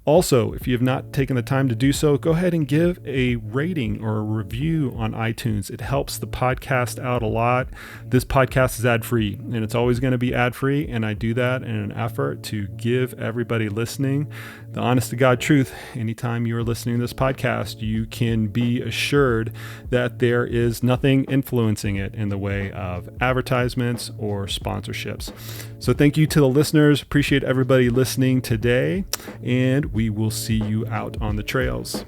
Also, if you have not taken the time to do so, go ahead and give a rating or a review on iTunes. It helps the podcast out a lot. This podcast is ad-free, and it's always going to be ad-free, and I do that in an effort to give everybody listening the honest-to-God truth. Anytime you're listening to this podcast, you can be assured that there is nothing influencing it in the way of advertisements or sponsorships. So thank you to the listeners. Appreciate everybody listening today, and we will see you out on the trails.